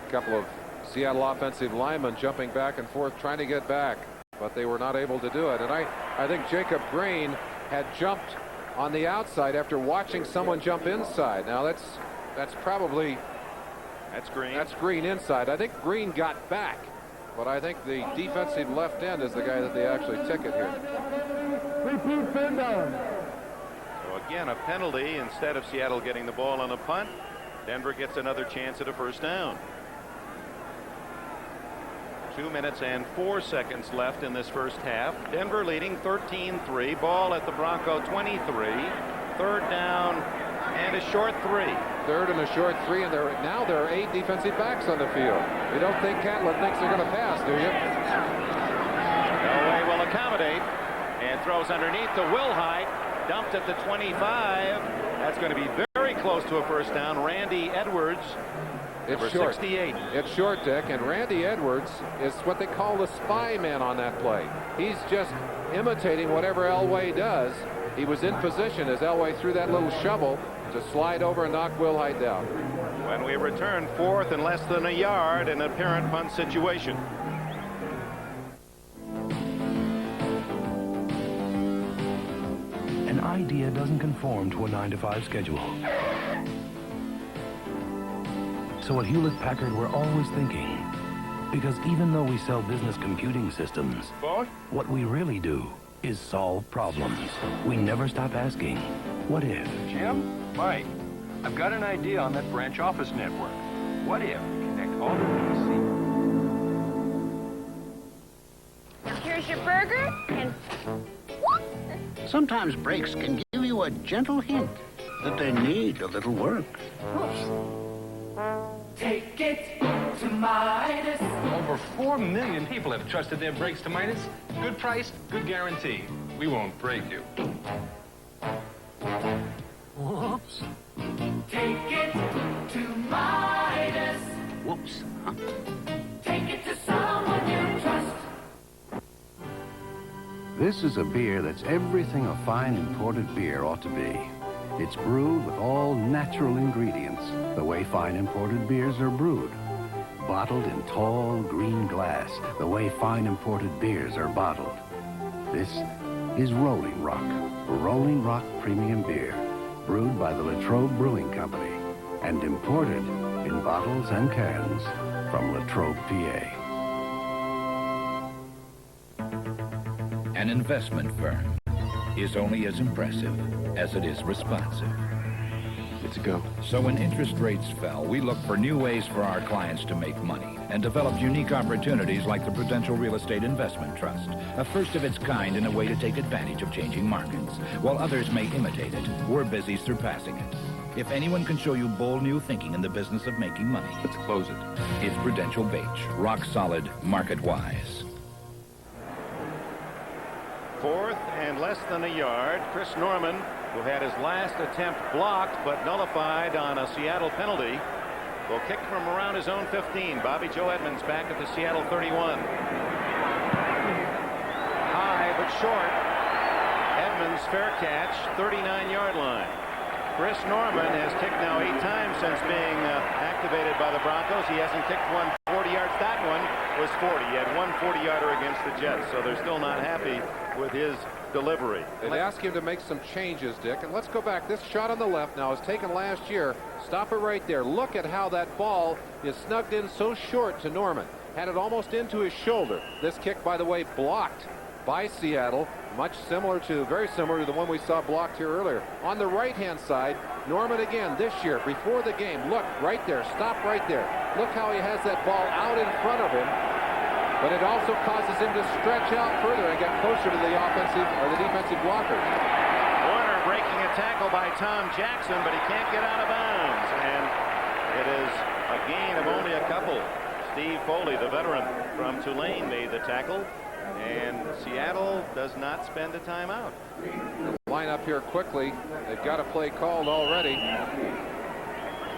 A couple of Seattle offensive linemen jumping back and forth trying to get back, but they were not able to do it. And I think Jacob Green had jumped on the outside after watching someone jump inside. Now that's Green. That's Green inside. I think Green got back, but I think the defensive left end is the guy that they actually ticket here. Repeat third down. So again, a penalty. Instead of Seattle getting the ball on a punt, Denver gets another chance at a first down. 2 minutes and 4 seconds left in this first half. Denver leading 13-3. Ball at the Bronco 23. Third down and a short 3. Third and a short 3, and now there are 8 defensive backs on the field. You don't think Catlett thinks they're going to pass, do you? Elway will accommodate and throws underneath to Wilhite. Dumped at the 25. That's going to be very close to a first down. Randy Edwards, number 68. It's short, Dick, and Randy Edwards is what they call the spy man on that play. He's just imitating whatever Elway does. He was in position as Elway threw that little shovel to slide over and knock Wilhite down. When we return, 4th and less than a yard, an apparent punt situation. idea doesn't conform to a 9-to-5 schedule. So at Hewlett-Packard, we're always thinking. Because even though we sell business computing systems, what we really do is solve problems. We never stop asking, what if? Jim? Mike, I've got an idea on that branch office network. What if we connect all the PCs? Now here's your burger, and Sometimes brakes can give you a gentle hint that they need a little work. Take it to Midas. Over 4 million people have trusted their brakes to Midas. Good price, good guarantee. We won't break you. Whoops. Take it to Midas. Whoops. Huh? Take it to someone you trust. This is a beer that's everything a fine imported beer ought to be. It's brewed with all natural ingredients, the way fine imported beers are brewed. Bottled in tall green glass, the way fine imported beers are bottled. This is Rolling Rock Premium Beer, brewed by the Latrobe Brewing Company and imported in bottles and cans from Latrobe, PA. An investment firm is only as impressive as it is responsive. It's a go. So when interest rates fell, we looked for new ways for our clients to make money and developed unique opportunities like the Prudential Real Estate Investment Trust, a first of its kind in a way to take advantage of changing markets. While others may imitate it, we're busy surpassing it. If anyone can show you bold new thinking in the business of making money, let's close it. It's Prudential Beach, rock solid, market-wise. 4th and less than a yard. Chris Norman, who had his last attempt blocked but nullified on a Seattle penalty, will kick from around his own 15. Bobby Joe Edmonds back at the Seattle 31. High but short. Edmonds fair catch, 39-yard line. Chris Norman has kicked now 8 times since being activated by the Broncos. He hasn't kicked one 40 yards. That one was 40. He had one 40-yarder against the Jets, so they're still not happy with his delivery. They asked him to make some changes, Dick, and let's go back. This shot on the left now was taken last year. Stop it right there. Look at how that ball is snugged in so short to Norman. Had it almost into his shoulder. This kick, by the way, blocked by Seattle. Very similar to the one we saw blocked here earlier. On the right-hand side, Norman again this year, before the game. Look, right there. Stop right there. Look how he has that ball out in front of him. But it also causes him to stretch out further and get closer to the offensive or the defensive blockers. Warner breaking a tackle by Tom Jackson, but he can't get out of bounds. And it is a gain of only a couple. Steve Foley, the veteran from Tulane, made the tackle. And Seattle does not spend a timeout. Line up here quickly. They've got a play called already.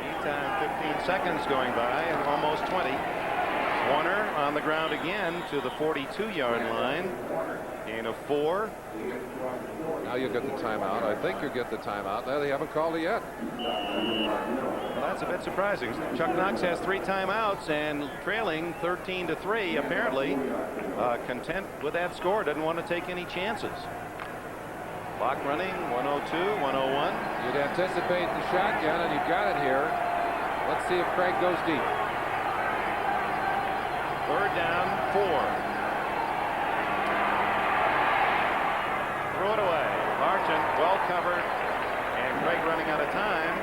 Meantime, 15 seconds going by and almost 20. Warner on the ground again to the 42-yard line. Gain of 4. Now you'll get the timeout. I think you'll get the timeout. No, they haven't called it yet. Well, that's a bit surprising. Chuck Knox has 3 timeouts and trailing 13-3. Apparently content with that score. Doesn't want to take any chances. Clock running. 102, 101. You'd anticipate the shotgun, and you've got it here. Let's see if Craig goes deep. 3rd down, 4. Throw it away. Largent well covered, and Craig running out of time.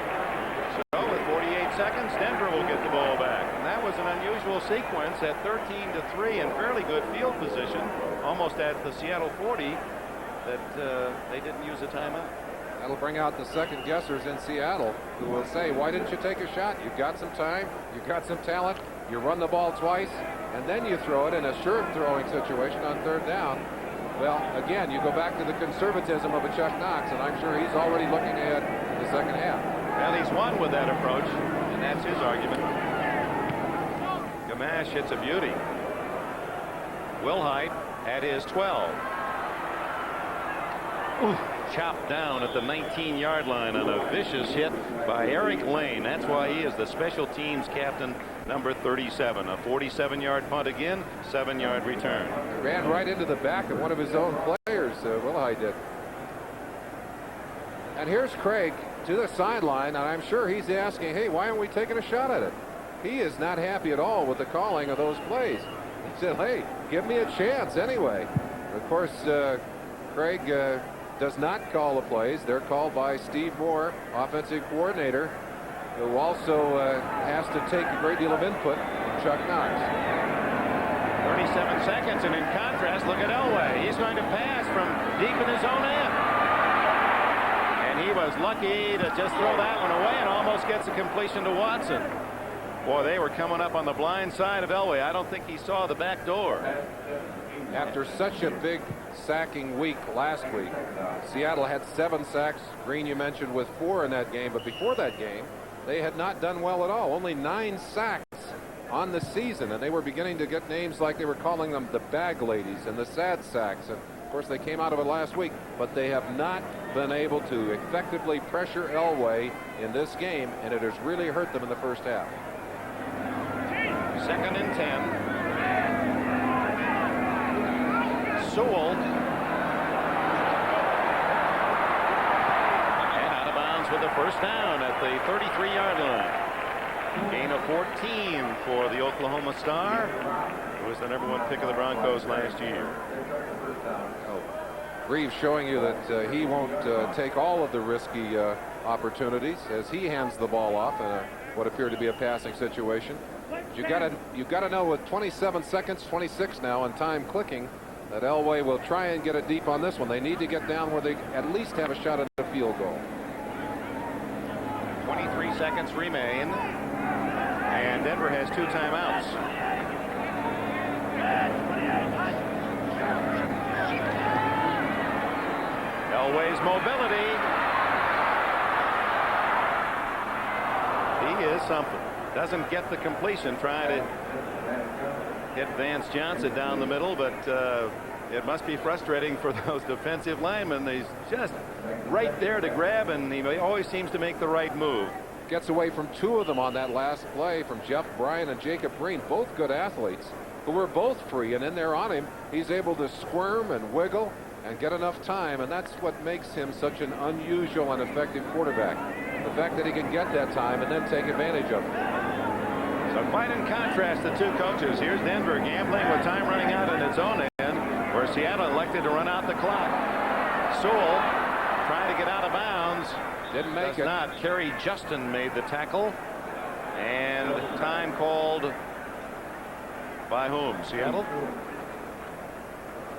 So with 48 seconds, Denver will get the ball back. And that was an unusual sequence at 13-3 and fairly good field position, almost at the Seattle 40, that they didn't use a timeout. That'll bring out the second guessers in Seattle, who will say, why didn't you take a shot? You've got some time, you've got some talent, you run the ball twice, and then you throw it in a sure throwing situation on 3rd down. Well, again, you go back to the conservatism of a Chuck Knox, and I'm sure he's already looking ahead to the second half. Well, he's won with that approach, and that's his argument. Gamache hits a beauty. Wilhite at his 12. Ooh, chopped down at the 19-yard line on a vicious hit by Eric Lane. That's why he is the special teams captain, number 37. A 47-yard punt again, 7-yard return. Ran right into the back of one of his own players, Wilhite did. And here's Craig to the sideline, and I'm sure he's asking, hey, why aren't we taking a shot at it? He is not happy at all with the calling of those plays. He said, hey, give me a chance anyway. Of course, Craig does not call the plays. They're called by Steve Moore, offensive coordinator, who also has to take a great deal of input from Chuck Knox. 37 seconds, and in contrast, look at Elway. He's going to pass from deep in his own end. And he was lucky to just throw that one away and almost gets a completion to Watson. Boy, they were coming up on the blind side of Elway. I don't think he saw the back door. After such a big sacking week last week, Seattle had 7 sacks. Green, you mentioned, with 4 in that game. But before that game, they had not done well at all. Only 9 sacks on the season. And they were beginning to get names like they were calling them the bag ladies and the sad sacks. And of course, they came out of it last week. But they have not been able to effectively pressure Elway in this game. And it has really hurt them in the first half. 2nd and 10. Sewell. And out of bounds with the first down at the 33-yard line. Gain of 14 for the Oklahoma Star, who was the #1 pick of the Broncos last year. Reeves showing you that he won't take all of the risky opportunities as he hands the ball off in what appeared to be a passing situation. You got to know with 27 seconds, 26 now, and time clicking, that Elway will try and get it deep on this one. They need to get down where they at least have a shot at a field goal. 23 seconds remain, and Denver has 2 timeouts. Elway's mobility. He is something. Doesn't get the completion. Try to hit Vance Johnson down the middle, but it must be frustrating for those defensive linemen. He's just right there to grab, and he always seems to make the right move. Gets away from 2 of them on that last play, from Jeff Bryan and Jacob Green, both good athletes who were both free, and in there on him, he's able to squirm and wiggle and get enough time, and that's what makes him such an unusual and effective quarterback. The fact that he can get that time and then take advantage of it. So quite in contrast, the 2 coaches. Here's Denver gambling with time running out in its own end, where Seattle elected to run out the clock. Sewell trying to get out of bounds. Didn't make it. Not. Kerry Justin made the tackle. And time called by whom? Seattle?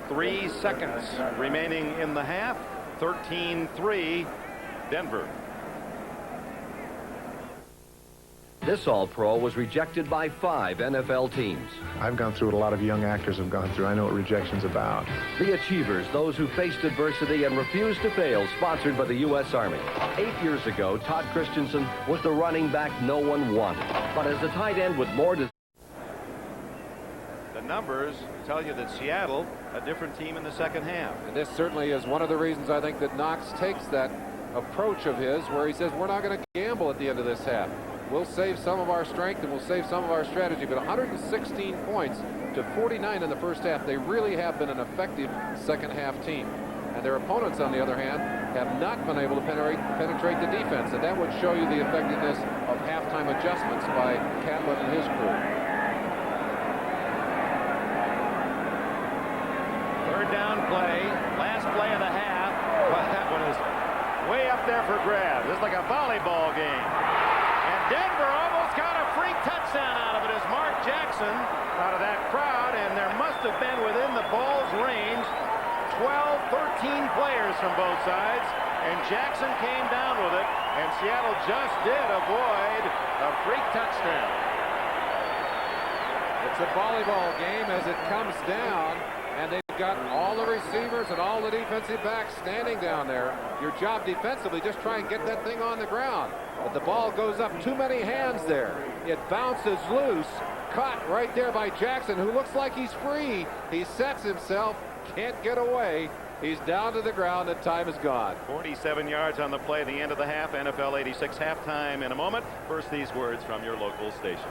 3 seconds remaining in the half. 13-3 Denver. This All-Pro was rejected by 5 NFL teams. I've gone through what a lot of young actors have gone through. I know what rejection's about. The Achievers, those who faced adversity and refused to fail, sponsored by the U.S. Army. 8 years ago, Todd Christensen was the running back no one wanted. But as a tight end with more to... The numbers tell you that Seattle, a different team in the second half. And this certainly is one of the reasons I think that Knox takes that approach of his, where he says, we're not going to gamble at the end of this half. We'll save some of our strength and we'll save some of our strategy. But 116 points to 49 in the first half. They really have been an effective second half team. And their opponents, on the other hand, have not been able to penetrate the defense. And that would show you the effectiveness of halftime adjustments by Catlett and his crew. Third down play. Last play of the half. Well, that one is way up there for grabs. It's like a volleyball game. Denver almost got a free touchdown out of it as Mark Jackson out of that crowd, and there must have been within the ball's range 12, 13 players from both sides, and Jackson came down with it, and Seattle just did avoid a free touchdown. It's a volleyball game as it comes down, and they've got all the receivers and all the defensive backs standing down there. Your job defensively, just try and get that thing on the ground. But the ball goes up, too many hands there. It bounces loose, caught right there by Jackson, who looks like he's free. He sets himself, can't get away. He's down to the ground, and time is gone. 47 yards on the play, the end of the half. NFL 86 halftime in a moment. First, these words from your local station.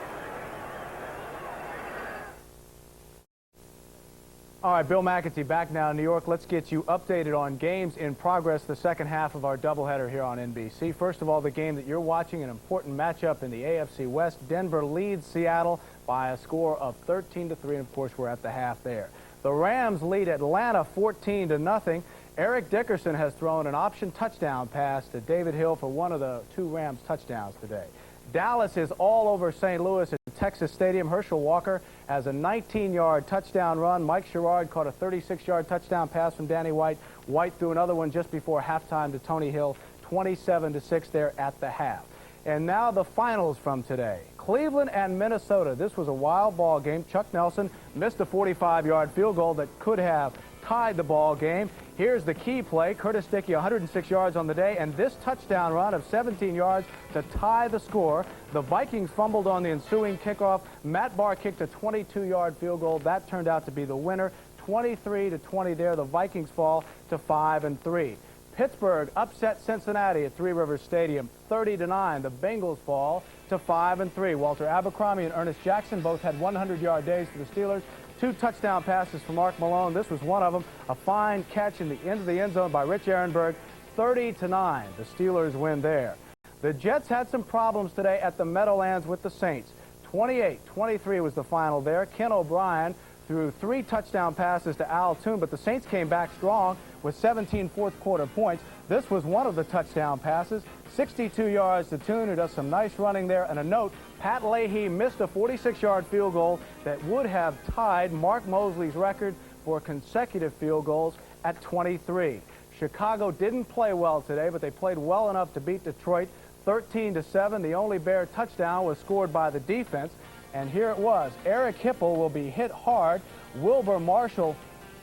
All right, Bill McAtee back now in New York. Let's get you updated on games in progress, the second half of our doubleheader here on NBC. First of all, the game that you're watching, an important matchup in the AFC West. Denver leads Seattle by a score of 13-3, and of course, we're at the half there. The Rams lead Atlanta 14-0. Eric Dickerson has thrown an option touchdown pass to David Hill for one of the two Rams touchdowns today. Dallas is all over St. Louis at Texas Stadium. Herschel Walker has a 19-yard touchdown run. Mike Sherrard caught a 36-yard touchdown pass from Danny White. White threw another one just before halftime to Tony Hill, 27-6 there at the half. And now the finals from today. Cleveland and Minnesota. This was a wild ball game. Chuck Nelson missed a 45-yard field goal that could have tied the ball game. Here's the key play. Curtis Dickey, 106 yards on the day, and this touchdown run of 17 yards to tie the score. The Vikings fumbled on the ensuing kickoff. Matt Barr kicked a 22-yard field goal. That turned out to be the winner. 23-20 there. The Vikings fall to 5-3. Pittsburgh upset Cincinnati at Three Rivers Stadium, 30-9. The Bengals fall to 5-3. Walter Abercrombie and Ernest Jackson both had 100-yard days for the Steelers. Two touchdown passes for Mark Malone. This was one of them. A fine catch in the end of the end zone by Rich Ehrenberg. 30-9. The Steelers win there. The Jets had some problems today at the Meadowlands with the Saints. 28-23 was the final there. Ken O'Brien threw 3 touchdown passes to Al Toon, but the Saints came back strong with 17 fourth-quarter points. This was one of the touchdown passes. 62 yards to Toon, who does some nice running there. And a note, Pat Leahy missed a 46-yard field goal that would have tied Mark Mosley's record for consecutive field goals at 23. Chicago didn't play well today, but they played well enough to beat Detroit 13-7. The only Bear touchdown was scored by the defense. And here it was. Eric Hipple will be hit hard. Wilbur Marshall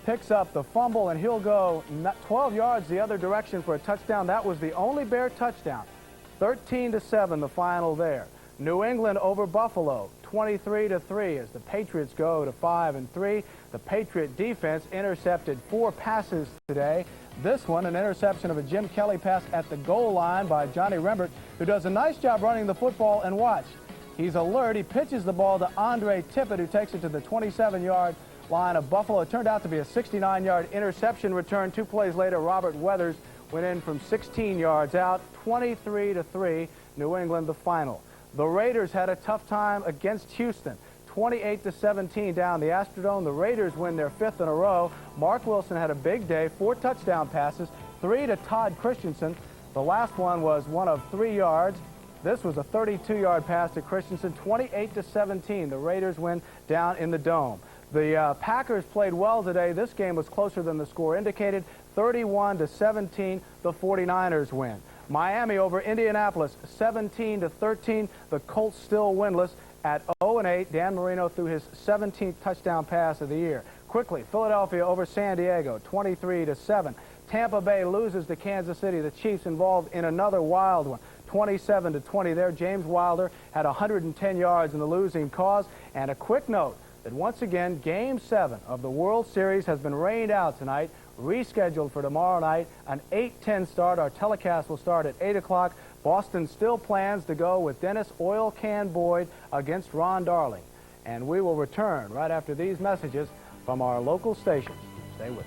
picks up the fumble, and he'll go 12 yards the other direction for a touchdown. That was the only Bear touchdown. 13-7 the final there. New England over Buffalo, 23-3 as the Patriots go to 5-3. The Patriot defense intercepted 4 passes today. This one, an interception of a Jim Kelly pass at the goal line by Johnny Rembert, who does a nice job running the football. And watch, he's alert. He pitches the ball to Andre Tippett, who takes it to the 27-yard line of Buffalo. It turned out to be a 69-yard interception return. 2 plays later, Robert Weathers went in from 16 yards out. 23-3, New England the final. The Raiders had a tough time against Houston. 28-17 down the Astrodome. The Raiders win their 5th in a row. Mark Wilson had a big day, 4 touchdown passes, 3 to Todd Christensen. The last one was one of 3 yards. This was a 32-yard pass to Christensen. 28-17. The Raiders win down in the Dome. The Packers played well today. This game was closer than the score indicated. 31-17. The 49ers win. Miami over Indianapolis, 17-13. The Colts still winless at 0-8. Dan Marino threw his 17th touchdown pass of the year. Quickly, Philadelphia over San Diego, 23-7. Tampa Bay loses to Kansas City. The Chiefs involved in another wild one, 27-20 there. James Wilder had 110 yards in the losing cause. And a quick note that once again, Game 7 of the World Series has been rained out tonight, rescheduled for tomorrow night, an 8:10 start. Our telecast will start at 8 o'clock. Boston still plans to go with Dennis Oil Can Boyd against Ron Darling. And we will return right after these messages from our local stations. Stay with us.